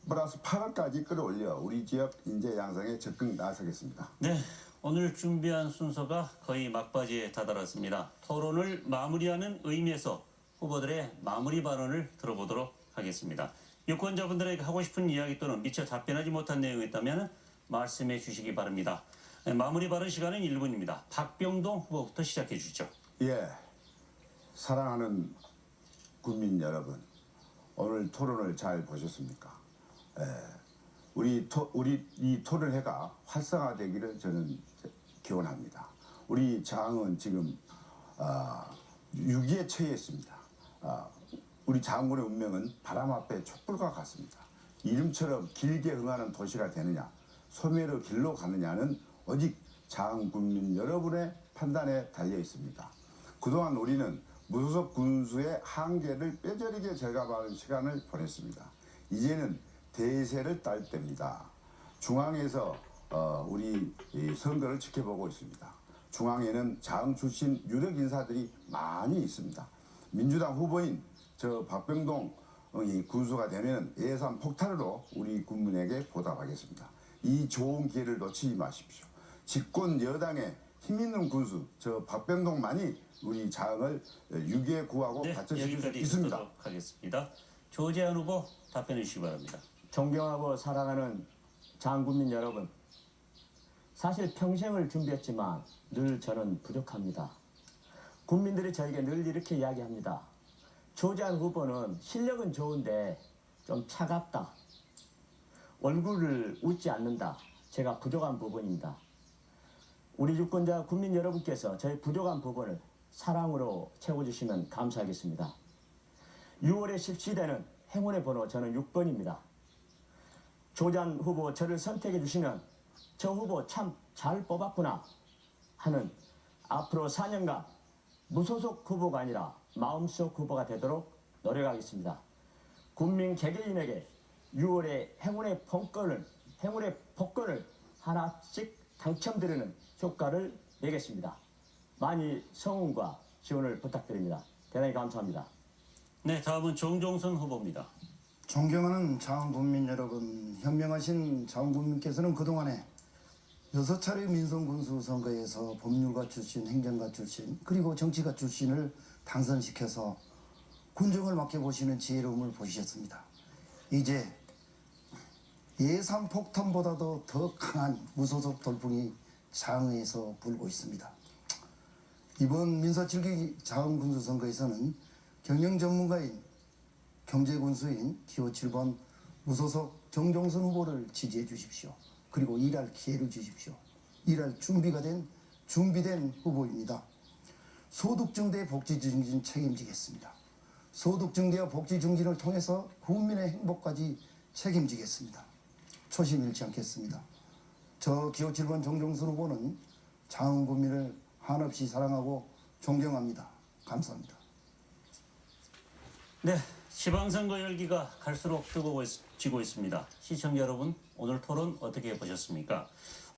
플러스 8억까지 끌어올려 우리 지역 인재 양성에 적극 나서겠습니다. 네, 오늘 준비한 순서가 거의 막바지에 다다랐습니다. 토론을 마무리하는 의미에서 후보들의 마무리 발언을 들어보도록 하겠습니다. 유권자분들에게 하고 싶은 이야기 또는 미처 답변하지 못한 내용이 있다면 말씀해 주시기 바랍니다. 마무리 발언 시간은 1분입니다. 박병동 후보부터 시작해 주시죠. 예, 사랑하는 국민 여러분, 오늘 토론을 잘 보셨습니까? 우리 이 토론회가 활성화되기를 저는 기원합니다. 우리 자흥은 지금 위기에 처해 있습니다. 우리 자흥군의 운명은 바람 앞에 촛불과 같습니다. 이름처럼 길게 흥하는 도시가 되느냐, 소멸의 길로 가느냐는 오직 자흥 국민 여러분의 판단에 달려 있습니다. 그동안 우리는 무소속 군수의 한계를 뼈저리게 절감하는 시간을 보냈습니다. 이제는 대세를 딸 때입니다. 중앙에서 우리 선거를 지켜보고 있습니다. 중앙에는 자흥 출신 유력 인사들이 많이 있습니다. 민주당 후보인 저 박병동 군수가 되면 예산 폭탄으로 우리 국민에게 보답하겠습니다. 이 좋은 기회를 놓치지 마십시오. 집권 여당의 힘있는 군수 저 박병동만이 우리 자흥을 유기에 구하고 네, 받쳐줄 수 여기까지 있습니다. 듣도록 하겠습니다. 조재한 후보 답변해 주시기 바랍니다. 존경하고 사랑하는 자흥군민 여러분, 사실 평생을 준비했지만 늘 저는 부족합니다. 국민들이 저에게 늘 이렇게 이야기합니다. 조재한 후보는 실력은 좋은데 좀 차갑다. 얼굴을 웃지 않는다. 제가 부족한 부분입니다. 우리 유권자 국민 여러분께서 저의 부족한 부분을 사랑으로 채워주시면 감사하겠습니다. 6월에 실시되는 행운의 번호 저는 6번입니다. 조재한 후보 저를 선택해 주시면 저 후보 참 잘 뽑았구나 하는 앞으로 4년간 무소속 후보가 아니라 마음속 후보가 되도록 노력하겠습니다. 국민 개개인에게 6월에 행운의 복권을 하나씩 당첨드리는 효과를 내겠습니다. 많이 성원과 지원을 부탁드립니다. 대단히 감사합니다. 네, 다음은 정종선 후보입니다. 존경하는 자흥 국민 여러분, 현명하신 자흥 국민께서는 그동안에 6차례 민선군수 선거에서 법률가 출신, 행정가 출신, 그리고 정치가 출신을 당선시켜서 군정을 맡겨보시는 지혜로움을 보이셨습니다. 이제 예산 폭탄보다도 더 강한 무소속 돌풍이 자흥에서 불고 있습니다. 이번 민서 7기 자흥 군수 선거에서는 경영 전문가인 경제군수인 기호 7번 무소속 정종선 후보를 지지해 주십시오. 그리고 일할 기회를 주십시오. 일할 준비된 후보입니다. 소득 증대 복지 증진 책임지겠습니다. 소득 증대와 복지 증진을 통해서 국민의 행복까지 책임지겠습니다. 초심 잃지 않겠습니다. 저 기호 7번 정종순 후보는 장흥 국민을 한없이 사랑하고 존경합니다. 감사합니다. 네, 지방선거 열기가 갈수록 뜨거워지고 있습니다. 시청자 여러분, 오늘 토론 어떻게 보셨습니까?